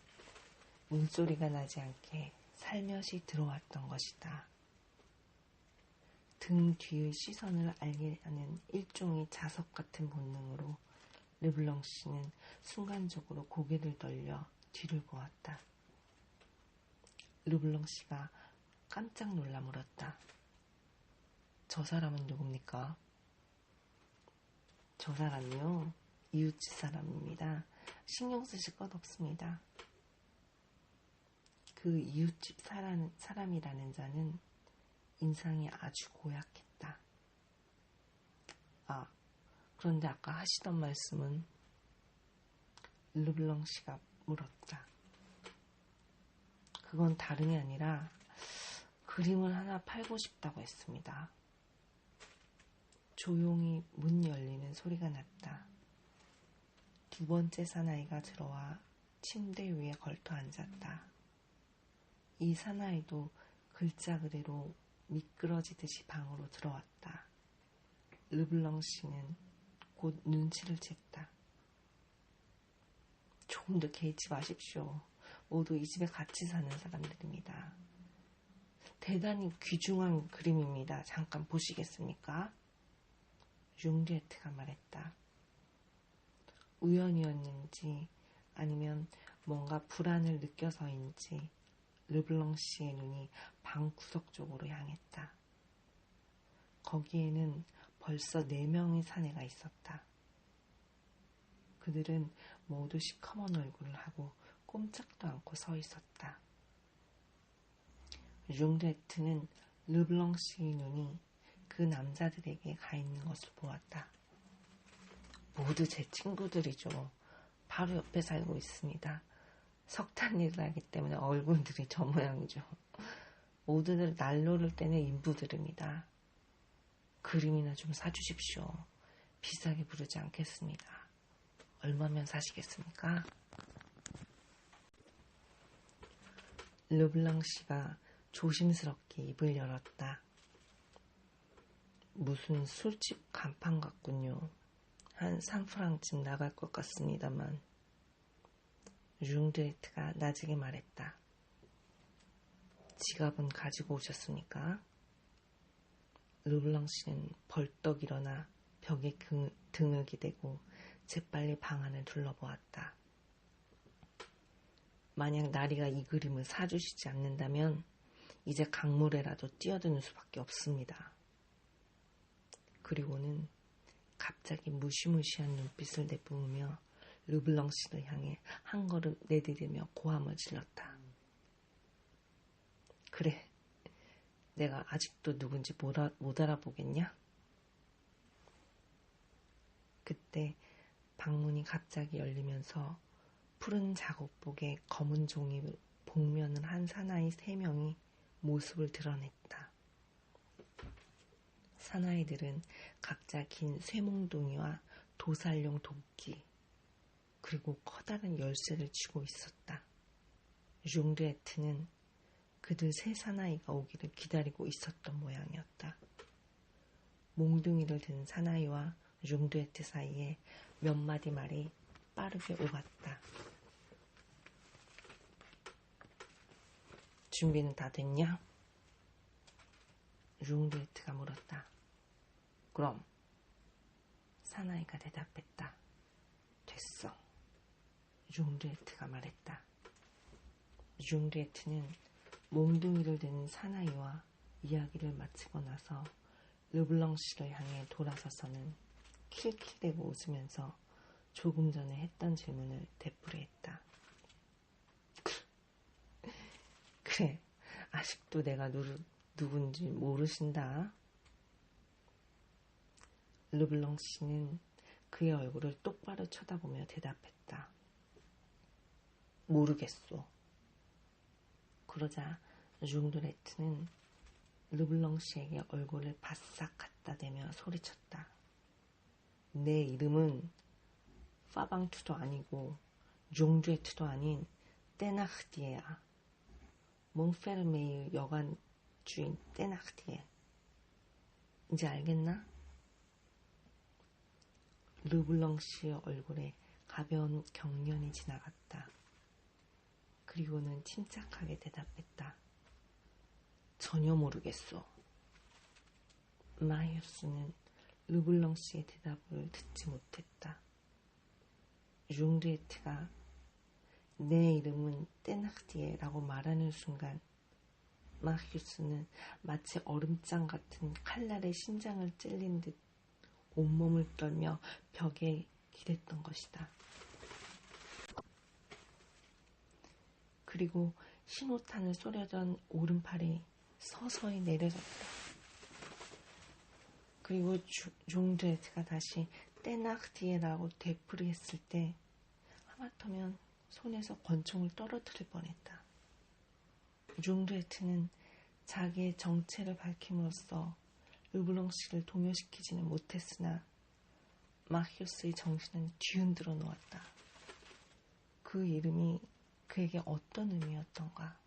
문소리가 나지 않게 살며시 들어왔던 것이다. 등 뒤의 시선을 알게 하는 일종의 자석 같은 본능으로 르블랑 씨는 순간적으로 고개를 돌려 뒤를 보았다. 르블랑 씨가 깜짝 놀라 물었다. 저 사람은 누굽니까? 저 사람이요? 이웃집 사람입니다. 신경 쓰실 것 없습니다. 그 이웃집 사람이라는 자는 인상이 아주 고약했다. 아, 그런데 아까 하시던 말씀은? 르블랑 씨가 물었다. 그건 다름이 아니라 그림을 하나 팔고 싶다고 했습니다. 조용히 문 열리는 소리가 났다. 두 번째 사나이가 들어와 침대 위에 걸터 앉았다. 이 사나이도 글자 그대로 미끄러지듯이 방으로 들어왔다. 르블랑 씨는 곧 눈치를 챘다. 조금 더 개의치 마십시오. 모두 이 집에 같이 사는 사람들입니다. 대단히 귀중한 그림입니다. 잠깐 보시겠습니까? 융드에트가 말했다. 우연이었는지 아니면 뭔가 불안을 느껴서인지 르블랑 씨의 눈이 방 구석 쪽으로 향했다. 거기에는 벌써 4명의 사내가 있었다. 그들은 모두 시커먼 얼굴을 하고 꼼짝도 않고 서 있었다. 융드에트는 르블랑 씨의 눈이 그 남자들에게 가 있는 것을 보았다. 모두 제 친구들이죠. 바로 옆에 살고 있습니다. 석탄 일을 하기 때문에 얼굴들이 저 모양이죠. 모두들 난로를 떼는 인부들입니다. 그림이나 좀 사주십시오. 비싸게 부르지 않겠습니다. 얼마면 사시겠습니까? 르블랑 씨가 조심스럽게 입을 열었다. 무슨 술집 간판 같군요. 한 3프랑쯤 나갈 것 같습니다만. 룽드레트가 나지게 말했다. 지갑은 가지고 오셨습니까? 르블랑 씨는 벌떡 일어나 벽에 등을 기대고 재빨리 방 안을 둘러보았다. 만약 나리가 이 그림을 사주시지 않는다면 이제 강물에라도 뛰어드는 수밖에 없습니다. 그리고는 갑자기 무시무시한 눈빛을 내뿜으며 르블랑 씨를 향해 한 걸음 내디디며 고함을 질렀다. 그래, 내가 아직도 누군지 못 알아보겠냐? 그때 방문이 갑자기 열리면서 푸른 작업복에 검은 종이 복면을 한 사나이 3명이 모습을 드러냈다. 사나이들은 각자 긴 쇠몽둥이와 도살용 도끼 그리고 커다란 열쇠를 쥐고 있었다. 룽드레트는 그들 3 사나이가 오기를 기다리고 있었던 모양이었다. 몽둥이를 든 사나이와 룽드레트 사이에 몇 마디 말이 빠르게 오갔다. 준비는 다 됐냐? 룽드레트가 물었다. 그럼 사나이가 대답했다. 됐어. 룽드레트가 말했다. 룽드레트는 몽둥이를 든 사나이와 이야기를 마치고 나서 르블랑 씨를 향해 돌아서서는 킬킬대고 웃으면서 조금 전에 했던 질문을 되풀이했다. 그래, 아직도 내가 누군지 모르신다. 르블랑 씨는 그의 얼굴을 똑바로 쳐다보며 대답했다. 모르겠소. 그러자 룽드레트는 르블랑 씨에게 얼굴을 바싹 갖다 대며 소리쳤다. 내 이름은 파방투도 아니고 룽드레트도 아닌 떼나흐디에야. 몽페르메일 여관 주인 떼나흐디에. 이제 알겠나? 르블랑 씨의 얼굴에 가벼운 경련이 지나갔다. 그리고는 침착하게 대답했다. 전혀 모르겠소. 마이어스는 르블랑 씨의 대답을 듣지 못했다. 룽드레트가 내 이름은 떼나흐디에라고 말하는 순간 마히우스는 마치 얼음장 같은 칼날에 심장을 찔린 듯 온몸을 떨며 벽에 기댔던 것이다. 그리고 신호탄을 쏘려던 오른팔이 서서히 내려졌다. 그리고 룽드레트가 다시 떼나흐디에라고 되풀이했을 때 하마터면 손에서 권총을 떨어뜨릴 뻔했다. 룽드레트는 자기의 정체를 밝힘으로써 르블랑 씨를 동요시키지는 못했으나 마히우스의 정신은 뒤흔들어 놓았다. 그 이름이 그에게 어떤 의미였던가.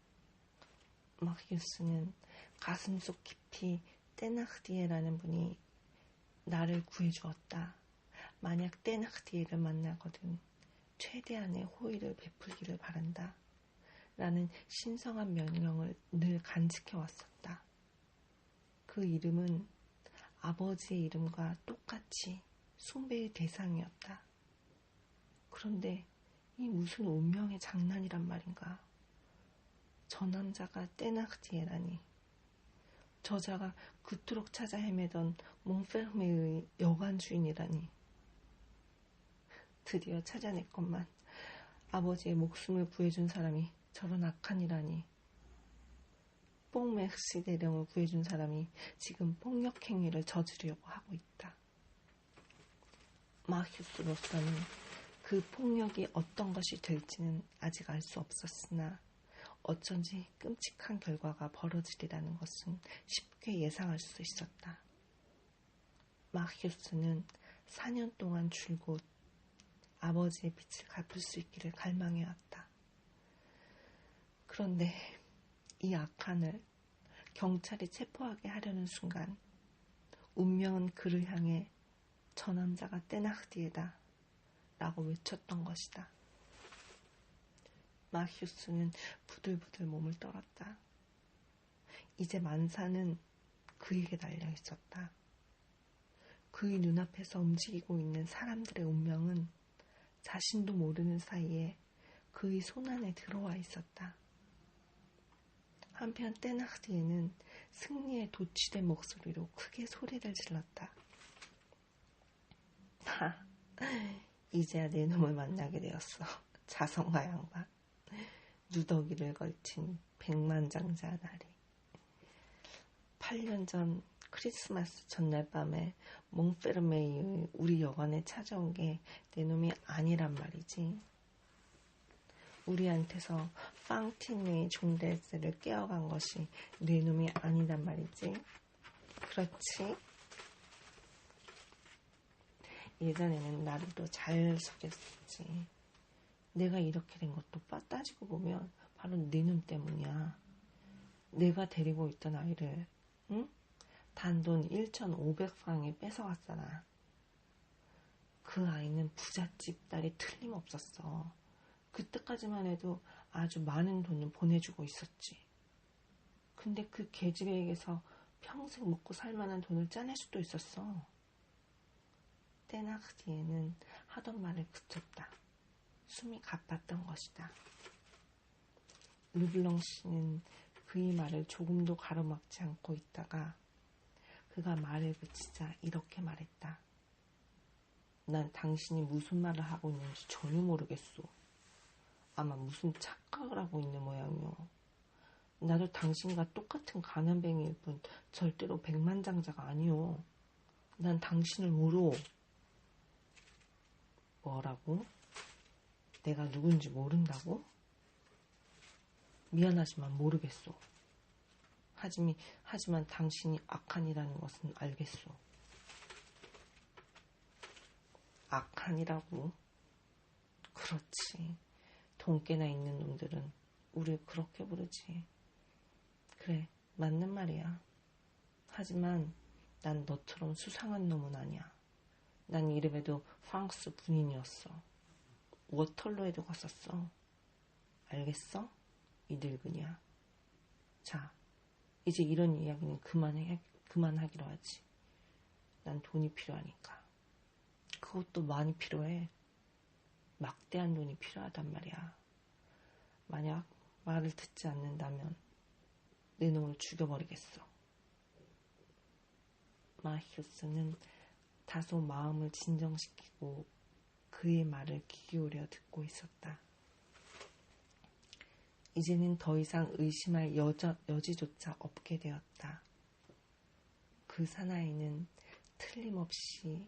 마히우스는 가슴속 깊이 떼나흐디에라는 분이 나를 구해주었다. 만약 떼나흐디에를 만나거든 최대한의 호의를 베풀기를 바란다. 라는 신성한 명령을 늘 간직해왔었다. 그 이름은 아버지의 이름과 똑같이 숭배의 대상이었다. 그런데 이 무슨 운명의 장난이란 말인가. 저 남자가 떼나흐디에라니. 저자가 그토록 찾아 헤매던 몽페르메의 여관 주인이라니. 드디어 찾아냈건만. 아버지의 목숨을 구해준 사람이 저런 악한이라니. 뽕맥시 대령을 구해준 사람이 지금 폭력행위를 저지르려고 하고 있다. 마히우스로서는 그 폭력이 어떤 것이 될지는 아직 알 수 없었으나 어쩐지 끔찍한 결과가 벌어지리라는 것은 쉽게 예상할 수 있었다. 마히우스는 4년 동안 줄곧 아버지의 빚을 갚을 수 있기를 갈망해왔다. 그런데 이 악한을 경찰이 체포하게 하려는 순간 운명은 그를 향해 저 남자가 테나흐디에다 라고 외쳤던 것이다. 마히우스는 부들부들 몸을 떨었다. 이제 만사는 그에게 달려 있었다. 그의 눈앞에서 움직이고 있는 사람들의 운명은 자신도 모르는 사이에 그의 손안에 들어와 있었다. 한편 테나흐디에는 승리에 도취된 목소리로 크게 소리를 질렀다. 이제야 내 놈을 만나게 되었어. 자성과 양반. 누더기를 걸친 백만장자 나리. 8년 전 크리스마스 전날 밤에 몽페르메이의 우리 여관에 찾아온 게 내 놈이 아니란 말이지. 우리한테서 빵티니의 종달새를 깨어간 것이 내 놈이 아니란 말이지. 그렇지? 예전에는 나를 더 잘 속였었지. 내가 이렇게 된 것도 따지고 보면 바로 네 놈 때문이야. 내가 데리고 있던 아이를 단돈 1,500프랑에 뺏어갔잖아. 그 아이는 부잣집 딸이 틀림없었어. 그때까지만 해도 아주 많은 돈을 보내주고 있었지. 근데 그 계집애에게서 평생 먹고 살만한 돈을 짜낼 수도 있었어. 테나흐디에는 하던 말을 그쳤다. 숨이 가팠던 것이다. 르블랑 씨는 그의 말을 조금도 가로막지 않고 있다가 그가 말을 그치자 이렇게 말했다. 난 당신이 무슨 말을 하고 있는지 전혀 모르겠소. 아마 무슨 착각을 하고 있는 모양이오. 나도 당신과 똑같은 가난뱅이일 뿐 절대로 백만장자가 아니오. 난 당신을 모르오. 뭐라고? 내가 누군지 모른다고? 미안하지만 모르겠소. 하지만 당신이 악한이라는 것은 알겠소. 악한이라고? 그렇지. 돈깨나 있는 놈들은 우릴 그렇게 부르지. 그래, 맞는 말이야. 하지만 난 너처럼 수상한 놈은 아니야. 난 이름에도 프랑스 군인이었어. 워털로에도 갔었어. 알겠어? 이 늙은이야. 자, 이제 이런 이야기는 그만하기로 하지. 난 돈이 필요하니까. 그것도 많이 필요해. 막대한 돈이 필요하단 말이야. 만약 말을 듣지 않는다면 내 놈을 죽여버리겠어. 마히우스는 다소 마음을 진정시키고 그의 말을 귀 기울여 듣고 있었다. 이제는 더 이상 의심할 여지조차 없게 되었다. 그 사나이는 틀림없이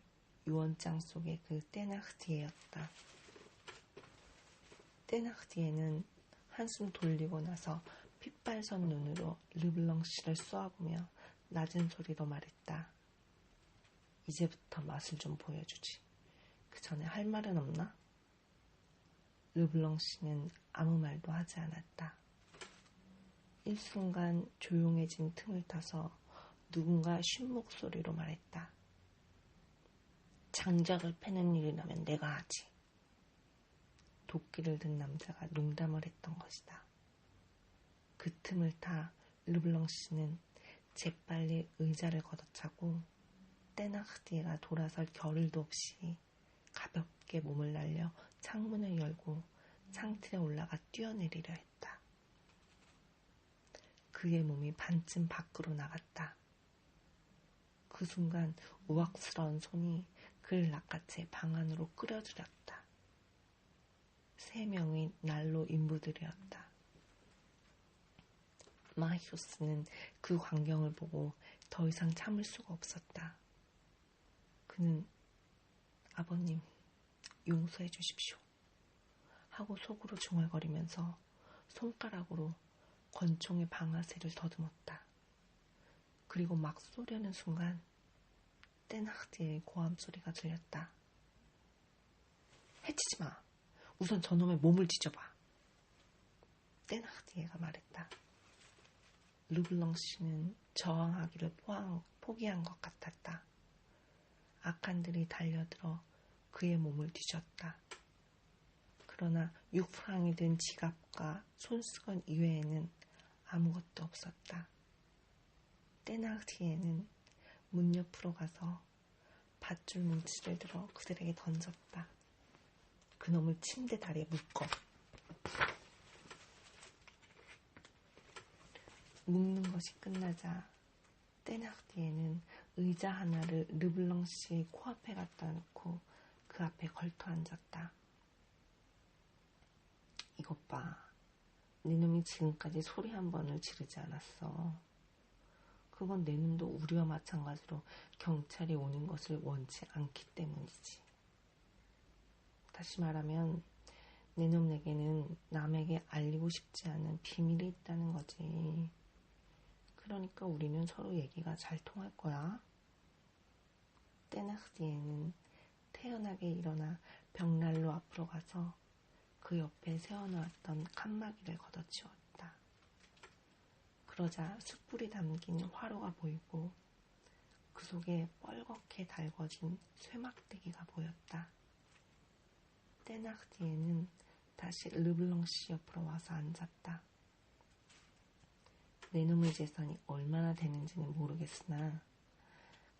유언장 속의 그 테나흐디에였다. 테나흐디에는 한숨 돌리고 나서 핏발선 눈으로 르블랑 씨를 쏘아보며 낮은 소리로 말했다. 이제부터 맛을 좀 보여주지. 그 전에 할 말은 없나? 르블랑 씨는 아무 말도 하지 않았다. 일순간 조용해진 틈을 타서 누군가 쉰 목소리로 말했다. 장작을 패는 일이라면 내가 하지. 도끼를 든 남자가 농담을 했던 것이다. 그 틈을 타 르블랑 씨는 재빨리 의자를 걷어차고 테나흐디에가 돌아설 겨를도 없이 가볍게 몸을 날려 창문을 열고 창틀에 올라가 뛰어내리려 했다. 그의 몸이 반쯤 밖으로 나갔다. 그 순간 우악스러운 손이 그를 낚아채 방 안으로 끌어들였다. 3명의 난로 인부들이었다. 마히우스는 그 광경을 보고 더 이상 참을 수가 없었다. 그는 아버님, 용서해 주십시오. 하고 속으로 중얼거리면서 손가락으로 권총의 방아쇠를 더듬었다. 그리고 막 쏘려는 순간 떼나흐디의 고함 소리가 들렸다. 해치지 마. 우선 저놈의 몸을 뒤져봐. 떼나흐디에가 말했다. 르블랑 씨는 저항하기를 포기한 것 같았다. 악한들이 달려들어 그의 몸을 뒤졌다. 그러나 6프랑이 든 지갑과 손수건 이외에는 아무것도 없었다. 떼나흐디에는 문 옆으로 가서 밧줄 뭉치를 들어 그들에게 던졌다. 그놈을 침대 다리에 묶어. 묶는 것이 끝나자 떼나흐디에는 의자 하나를 르블랑 씨의 코앞에 갖다 놓고 그 앞에 걸터 앉았다. 이것 봐. 네 놈이 지금까지 소리 한 번을 지르지 않았어. 그건 내 놈도 우리와 마찬가지로 경찰이 오는 것을 원치 않기 때문이지. 다시 말하면 내 놈에게는 남에게 알리고 싶지 않은 비밀이 있다는 거지. 그러니까 우리는 서로 얘기가 잘 통할 거야. 떼나흐디에는 태연하게 일어나 벽난로 앞으로 가서 그 옆에 세워놓았던 칸막이를 걷어치웠다. 그러자 숯불이 담긴 화로가 보이고 그 속에 뻘겋게 달궈진 쇠막대기가 보였다. 떼나흐디에는 다시 르블랑 씨 옆으로 와서 앉았다. 내 놈의 재산이 얼마나 되는지는 모르겠으나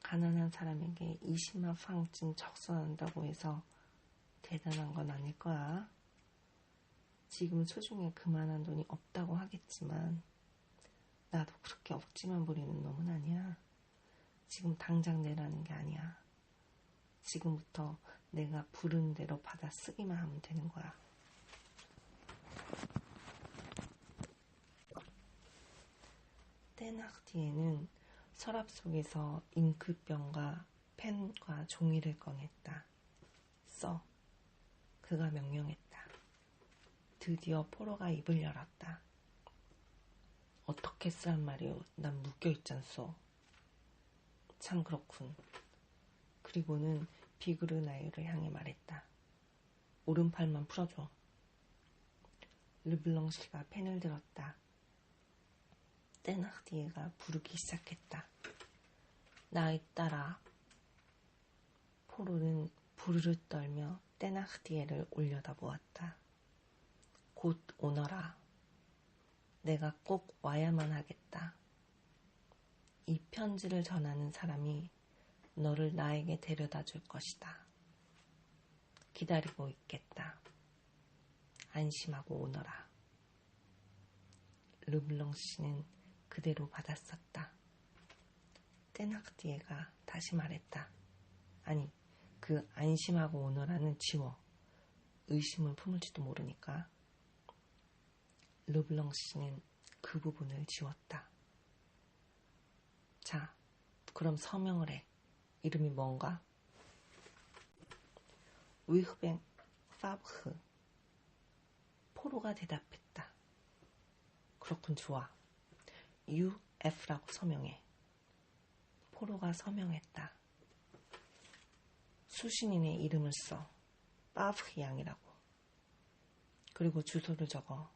가난한 사람에게 20만 프랑쯤 적선한다고 해서 대단한 건 아닐 거야. 지금 소중에 그만한 돈이 없다고 하겠지만 나도 그렇게 억지만 부리는 놈은 아니야. 지금 당장 내라는 게 아니야. 지금부터 내가 부른 대로 받아 쓰기만 하면 되는 거야. 떼나흐디에는 서랍 속에서 잉크병과 펜과 종이를 꺼냈다. 써. 그가 명령했다. 드디어 포로가 입을 열었다. 어떻게 쓰란 말이오. 난 묶여있잖소. 참 그렇군. 그리고는 비그르나이를 향해 말했다. 오른팔만 풀어줘. 르블랑 씨가 펜을 들었다. 떼나흐디에가 부르기 시작했다. 나에 따라. 포로는 부르르 떨며 떼나흐디에를 올려다보았다. 곧 오너라. 내가 꼭 와야만 하겠다. 이 편지를 전하는 사람이 너를 나에게 데려다 줄 것이다. 기다리고 있겠다. 안심하고 오너라. 르블랑 씨는 그대로 받았었다. 떼나흐디에가 다시 말했다. 아니, 그 안심하고 오너라는 지워. 의심을 품을지도 모르니까. 르블랑 씨는 그 부분을 지웠다. 자, 그럼 서명을 해. 이름이 뭔가? 위흐뱅 파브흐. 포로가 대답했다. 그렇군, 좋아. UF라고 서명해. 포로가 서명했다. 수신인의 이름을 써. 파브흐 양이라고. 그리고 주소를 적어.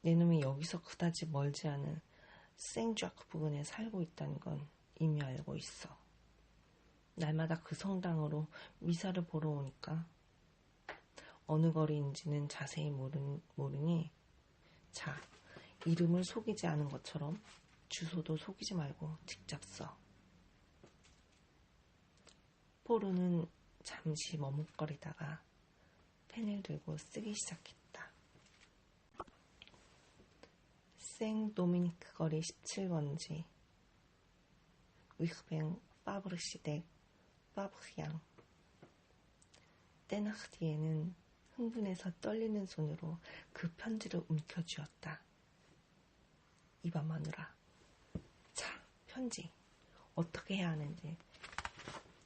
내 놈이 여기서 그다지 멀지 않은 생쥐아크 부근에 살고 있다는 건 이미 알고 있어. 날마다 그 성당으로 미사를 보러 오니까 어느 거리인지는 자세히 모르니 자, 이름을 속이지 않은 것처럼 주소도 속이지 말고 직접 써. 포로는 잠시 머뭇거리다가 펜을 들고 쓰기 시작했다. 생도미니크 거리 17번지 위흐뱅 파브르시댁 파브흐양. 떼나흐디에는 흥분해서 떨리는 손으로 그 편지를 움켜쥐었다. 이봐 마누라. 자, 편지. 어떻게 해야 하는지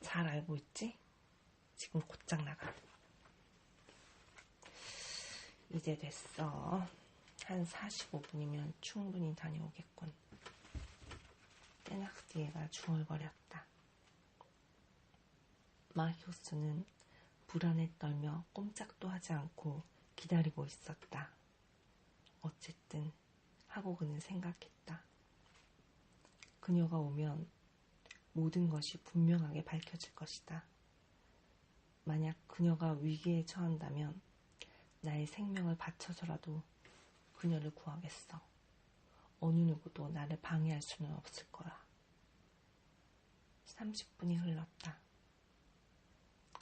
잘 알고 있지? 지금 곧장 나가. 이제 됐어. 한 45분이면 충분히 다녀오겠군. 테나흐티에가 중얼거렸다. 마히오스는 불안에 떨며 꼼짝도 하지 않고 기다리고 있었다. 어쨌든 하고 그는 생각했다. 그녀가 오면 모든 것이 분명하게 밝혀질 것이다. 만약 그녀가 위기에 처한다면 나의 생명을 바쳐서라도 그녀를 구하겠어. 어느 누구도 나를 방해할 수는 없을 거야. 30분이 흘렀다.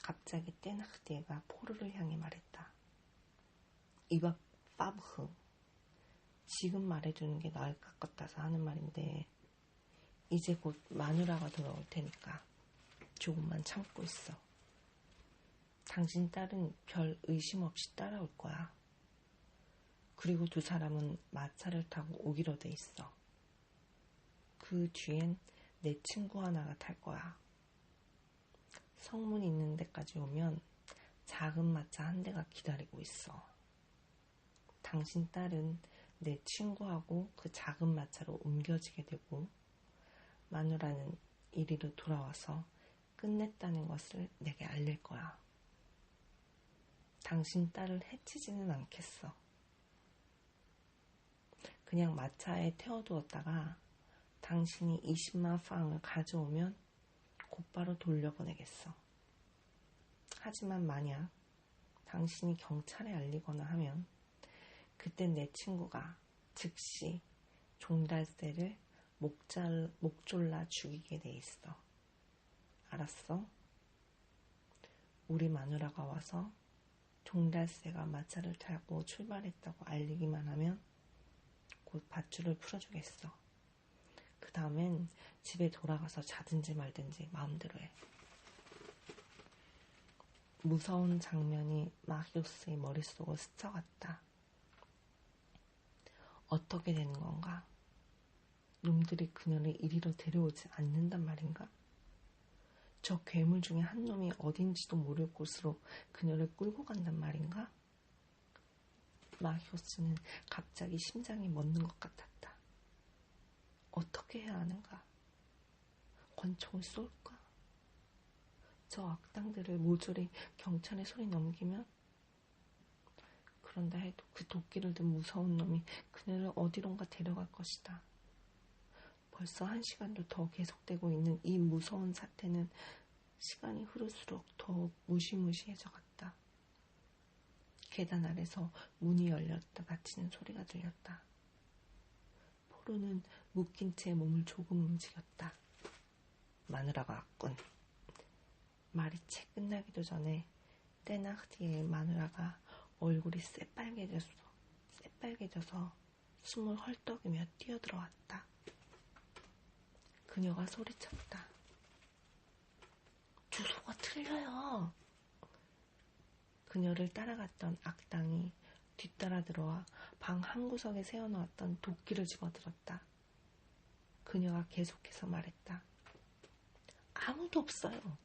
갑자기 테나흐티에가 포르를 향해 말했다. 이봐 파브흐, 지금 말해주는 게 나을 것 같아서 하는 말인데 이제 곧 마누라가 돌아올 테니까 조금만 참고 있어. 당신 딸은 별 의심 없이 따라올 거야. 그리고 두 사람은 마차를 타고 오기로 돼 있어. 그 뒤엔 내 친구 하나가 탈 거야. 성문 있는 데까지 오면 작은 마차 한 대가 기다리고 있어. 당신 딸은 내 친구하고 그 작은 마차로 옮겨지게 되고 마누라는 이리로 돌아와서 끝냈다는 것을 내게 알릴 거야. 당신 딸을 해치지는 않겠어. 그냥 마차에 태워두었다가 당신이 20만 프랑을 가져오면 곧바로 돌려보내겠어. 하지만 만약 당신이 경찰에 알리거나 하면 그땐 내 친구가 즉시 종달새를 목졸라 죽이게 돼 있어. 알았어? 우리 마누라가 와서 종달새가 마차를 타고 출발했다고 알리기만 하면 곧 밧줄을 풀어주겠어. 그 다음엔 집에 돌아가서 자든지 말든지 마음대로 해. 무서운 장면이 마히오스의 머릿속을 스쳐갔다. 어떻게 되는 건가? 놈들이 그녀를 이리로 데려오지 않는단 말인가? 저 괴물 중에 한 놈이 어딘지도 모를 곳으로 그녀를 끌고 간단 말인가? 마히오스는 갑자기 심장이 멎는 것 같았다. 어떻게 해야 하는가? 권총을 쏠까? 저 악당들을 모조리 경찰에 손에 넘기면? 그런다 해도 그 도끼를 든 무서운 놈이 그녀를 어디론가 데려갈 것이다. 벌써 1시간도 더 계속되고 있는 이 무서운 사태는 시간이 흐를수록 더욱 무시무시해져 갔다. 계단 아래서 문이 열렸다 닫히는 소리가 들렸다. 포르는 묶인 채 몸을 조금 움직였다. 마누라가 왔군. 말이 채 끝나기도 전에 테나흐티의 마누라가 얼굴이 새빨개져서 숨을 헐떡이며 뛰어들어왔다. 그녀가 소리쳤다. 주소가 틀려요. 그녀를 따라갔던 악당이 뒤따라 들어와 방 한구석에 세워놓았던 도끼를 집어들었다. 그녀가 계속해서 말했다. 아무도 없어요.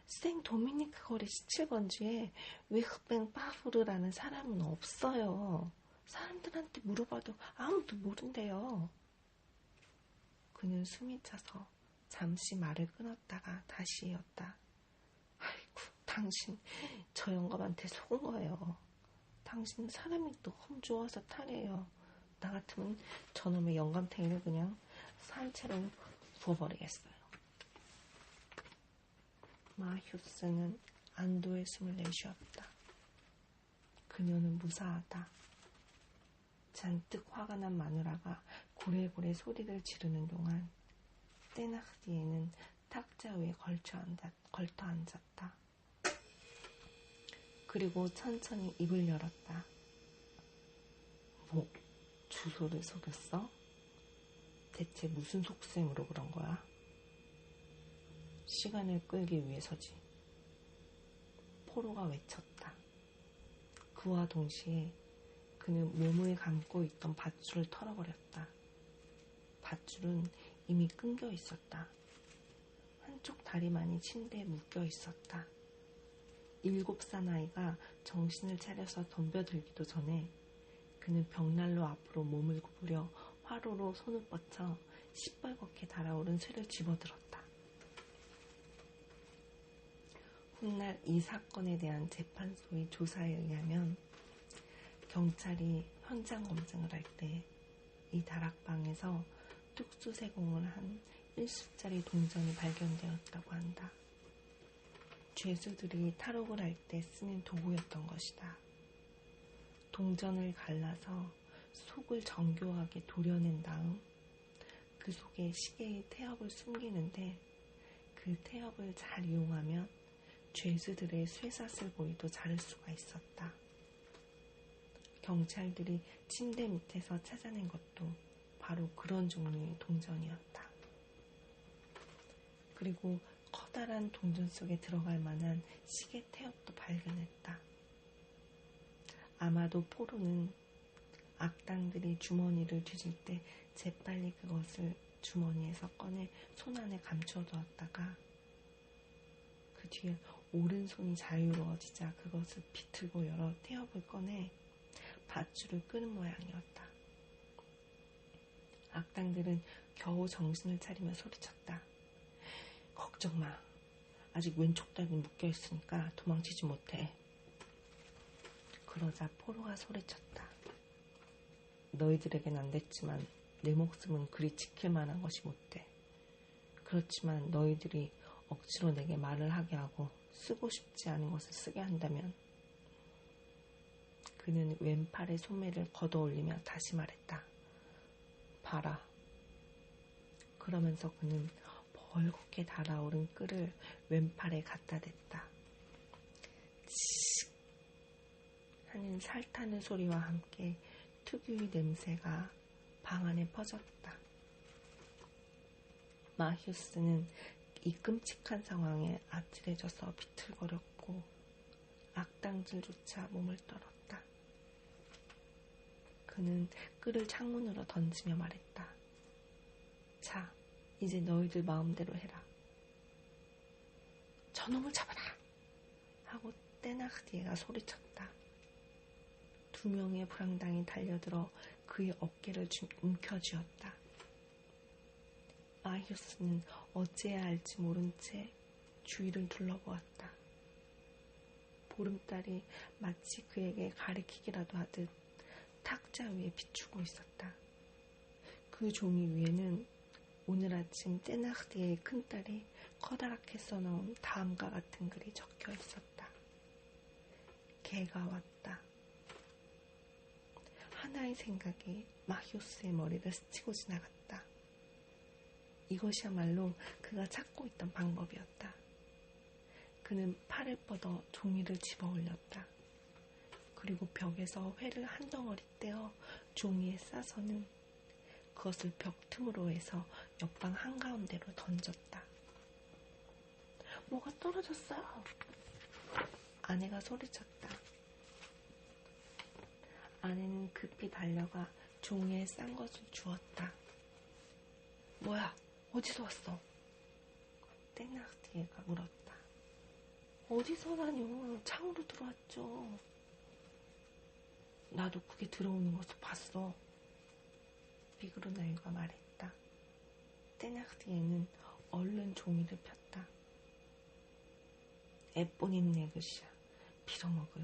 생 도미니크 거리 17번지에 위흐뱅 파후르라는 사람은 없어요. 사람들한테 물어봐도 아무도 모른대요. 그는 숨이 차서 잠시 말을 끊었다가 다시 이었다. 아이고, 당신 저 영감한테 속은 거예요. 당신은 사람이 너무 좋아서 탈이에요. 나 같으면 저놈의 영감탱이를 그냥 산채로 부어버리겠어요. 마히오스는 안도의 숨을 내쉬었다. 그녀는 무사하다. 잔뜩 화가 난 마누라가 고래고래 소리를 지르는 동안 테나흐티에는 탁자 위에 걸터 앉았다. 그리고 천천히 입을 열었다. 뭐, 주소를 속였어? 대체 무슨 속셈으로 그런 거야? 시간을 끌기 위해서지. 포로가 외쳤다. 그와 동시에 그는 몸을 감고 있던 밧줄을 털어버렸다. 밧줄은 이미 끊겨 있었다. 한쪽 다리만이 침대에 묶여 있었다. 7살 아이가 정신을 차려서 덤벼들기도 전에 그는 벽난로 앞으로 몸을 구부려 화로로 손을 뻗쳐 시뻘겋게 달아오른 쇠를 집어들었다. 훗날 이 사건에 대한 재판소의 조사에 의하면 경찰이 현장 검증을 할 때 이 다락방에서 특수세공을 한 1수짜리 동전이 발견되었다고 한다. 죄수들이 탈옥을 할 때 쓰는 도구였던 것이다. 동전을 갈라서 속을 정교하게 도려낸 다음 그 속에 시계의 태엽을 숨기는데 그 태엽을 잘 이용하면 죄수들의 쇠사슬 고리도 자를 수가 있었다. 경찰들이 침대 밑에서 찾아낸 것도 바로 그런 종류의 동전이었다. 그리고 커다란 동전 속에 들어갈 만한 시계 태엽도 발견했다. 아마도 포로는 악당들이 주머니를 뒤질 때 재빨리 그것을 주머니에서 꺼내 손 안에 감춰두었다가 그 뒤에 오른손이 자유로워지자 그것을 비틀고 열어 태엽을 꺼내 밧줄을 끄는 모양이었다. 악당들은 겨우 정신을 차리며 소리쳤다. 걱정 마. 아직 왼쪽 다리는 묶여있으니까 도망치지 못해. 그러자 포로가 소리쳤다. 너희들에겐 안 됐지만 내 목숨은 그리 지킬 만한 것이 못돼. 그렇지만 너희들이 억지로 내게 말을 하게 하고 쓰고 싶지 않은 것을 쓰게 한다면. 그는 왼팔의 소매를 걷어올리며 다시 말했다. 봐라. 그러면서 그는 벌겋게 달아오른 끈을 왼팔에 갖다 댔다. 칙 하는 살타는 소리와 함께 특유의 냄새가 방 안에 퍼졌다. 마히우스는 이 끔찍한 상황에 아찔해져서 비틀거렸고 악당들조차 몸을 떨었다. 그는 끈을 창문으로 던지며 말했다. 자, 이제 너희들 마음대로 해라. 저놈을 잡아라! 하고 테나흐디에가 소리쳤다. 2명의 불황당이 달려들어 그의 어깨를 움켜쥐었다. 마히우스는 어찌해야 할지 모른 채 주위를 둘러보았다. 보름달이 마치 그에게 가리키기라도 하듯 탁자 위에 비추고 있었다. 그 종이 위에는 오늘 아침 테나흐디에의 큰딸이 커다랗게 써놓은 다음과 같은 글이 적혀 있었다. 개가 왔다. 하나의 생각이 마히우스의 머리를 스치고 지나갔다. 이것이야말로 그가 찾고 있던 방법이었다. 그는 팔을 뻗어 종이를 집어 올렸다. 그리고 벽에서 회를 한 덩어리 떼어 종이에 싸서는 그것을 벽 틈으로 해서 옆방 한가운데로 던졌다. 뭐가 떨어졌어요. 아내가 소리쳤다. 아내는 급히 달려가 종이에 싼 것을 주었다. 뭐야? 어디서 왔어? 테나흐디에가 물었다. 어디서라뇨? 창으로 들어왔죠. 나도 그게 들어오는 것을 봤어. 비그루나유가 말했다. 테나흐디에는 얼른 종이를 폈다. 에뽀님 네그시야. 빌어먹을.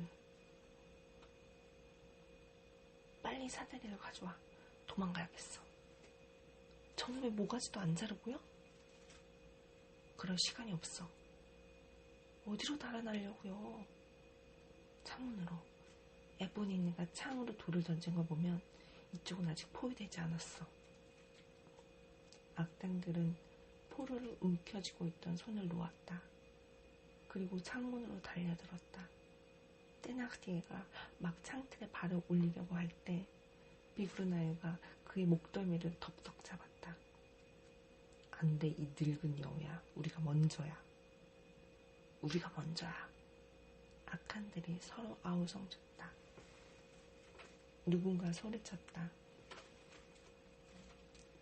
빨리 사다리를 가져와. 도망가야겠어. 저는 왜 모가지도 안 자르고요? 그럴 시간이 없어. 어디로 달아나려고요? 창문으로. 에보니가 창으로 돌을 던진 거 보면 이쪽은 아직 포위되지 않았어. 악당들은 포로를 움켜쥐고 있던 손을 놓았다. 그리고 창문으로 달려들었다. 테나흐디에가 막 창틀에 발을 올리려고 할 때 비그루나유가 그의 목덜미를 덥석 잡았다. 안 돼, 이 늙은 여우야. 우리가 먼저야. 우리가 먼저야. 악한들이 서로 아우성쳤다. 누군가 소리쳤다.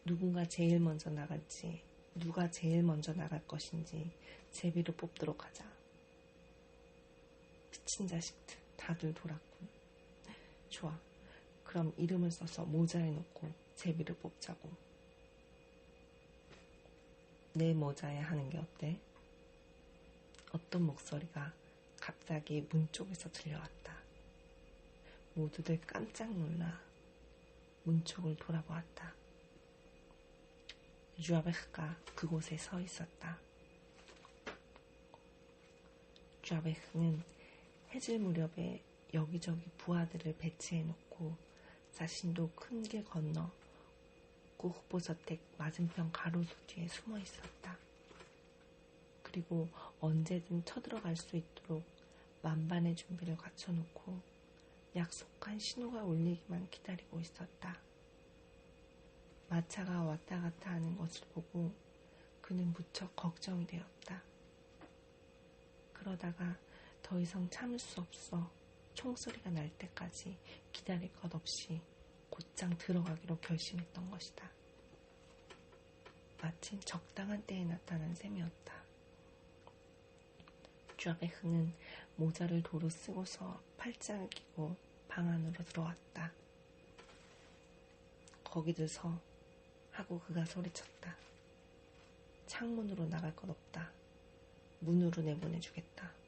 누군가 제일 먼저 나갈지, 누가 제일 먼저 나갈 것인지 제비를 뽑도록 하자. 미친 자식들 다들 돌았군. 좋아. 그럼 이름을 써서 모자에 넣고 제비를 뽑자고. 내 모자에 하는 게 어때? 어떤 목소리가 갑자기 문 쪽에서 들려왔다. 모두들 깜짝 놀라 문 쪽을 돌아보았다. 쥐아베흐가 그곳에 서 있었다. 쥐아베흐는 해질 무렵에 여기저기 부하들을 배치해놓고 자신도 큰 길 건너 후보저택 맞은편 가로수 뒤에 숨어 있었다. 그리고 언제든 쳐들어갈 수 있도록 만반의 준비를 갖춰놓고 약속한 신호가 울리기만 기다리고 있었다. 마차가 왔다 갔다 하는 것을 보고 그는 무척 걱정이 되었다. 그러다가 더 이상 참을 수 없어 총소리가 날 때까지 기다릴 것 없이 곧장 들어가기로 결심했던 것이다. 마침 적당한 때에 나타난 셈이었다. 쥐아베흐는 모자를 도로 쓰고서 팔짱을 끼고 방 안으로 들어왔다. 거기들 서 하고 그가 소리쳤다. 창문으로 나갈 것 없다. 문으로 내보내주겠다.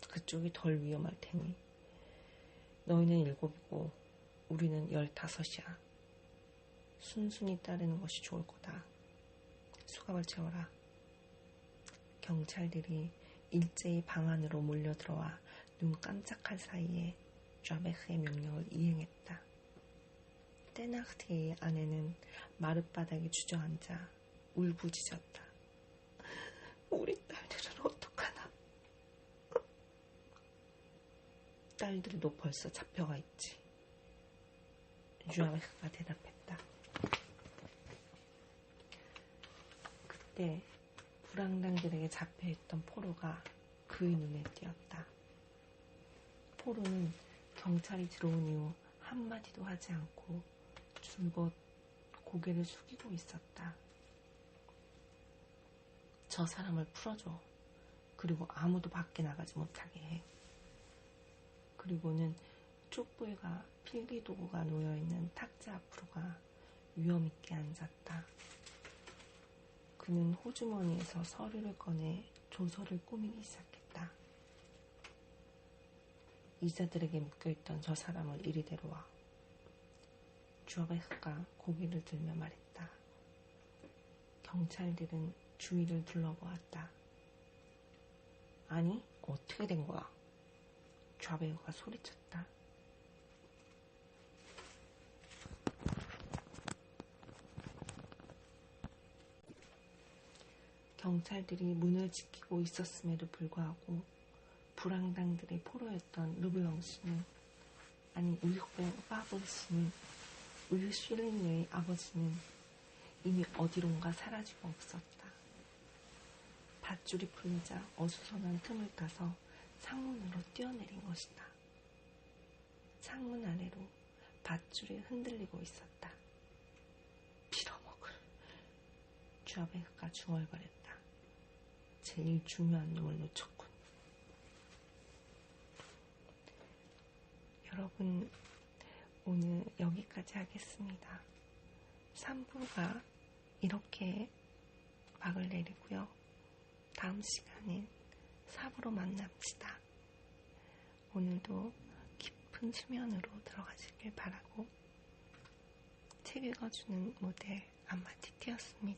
그쪽이 덜 위험할 테니. 너희는 7이고 우리는 15이야. 순순히 따르는 것이 좋을 거다. 수갑을 채워라. 경찰들이 일제히 방 안으로 몰려들어와 눈 깜짝할 사이에 쥐아베흐의 명령을 이행했다. 테나흐티의 아내는 마룻바닥에 주저앉아 울부짖었다. 우리 딸들은 어떡하나? 딸들도 벌써 잡혀가 있지. 쥐아베흐가 대답했다. 그때 불황당들에게 잡혀있던 포로가 그의 눈에 띄었다. 포로는 경찰이 들어온 이후 한마디도 하지 않고 줄곧 고개를 숙이고 있었다. 저 사람을 풀어줘. 그리고 아무도 밖에 나가지 못하게 해. 그리고는 촛불과 필기도구가 놓여있는 탁자 앞으로가 위험있게 앉았다. 그는 호주머니에서 서류를 꺼내 조서를 꾸미기 시작했다. 이자들에게 묶여있던 저 사람을 이리 데려와. 쥐아베흐가 고개를 들며 말했다. 경찰들은 주위를 둘러보았다. 아니, 어떻게 된 거야? 쥐아베흐가 소리쳤다. 경찰들이 문을 지키고 있었음에도 불구하고 불황당들의 포로였던 르블랑 씨는, 아니 우유병 아버지는, 우유 슐린의 아버지는 이미 어디론가 사라지고 없었다. 밧줄이 풀리자 어수선한 틈을 타서 창문으로 뛰어내린 것이다. 창문 아래로 밧줄이 흔들리고 있었다. 빌어먹을. 쥐아베흐가 중얼거렸다. 제일 중요한 놈을 놓쳤군. 여러분, 오늘 여기까지 하겠습니다. 3부가 이렇게 막을 내리고요. 다음 시간엔 4부로 만납시다. 오늘도 깊은 수면으로 들어가시길 바라고, 책 읽어주는 모델 안마티티였습니다.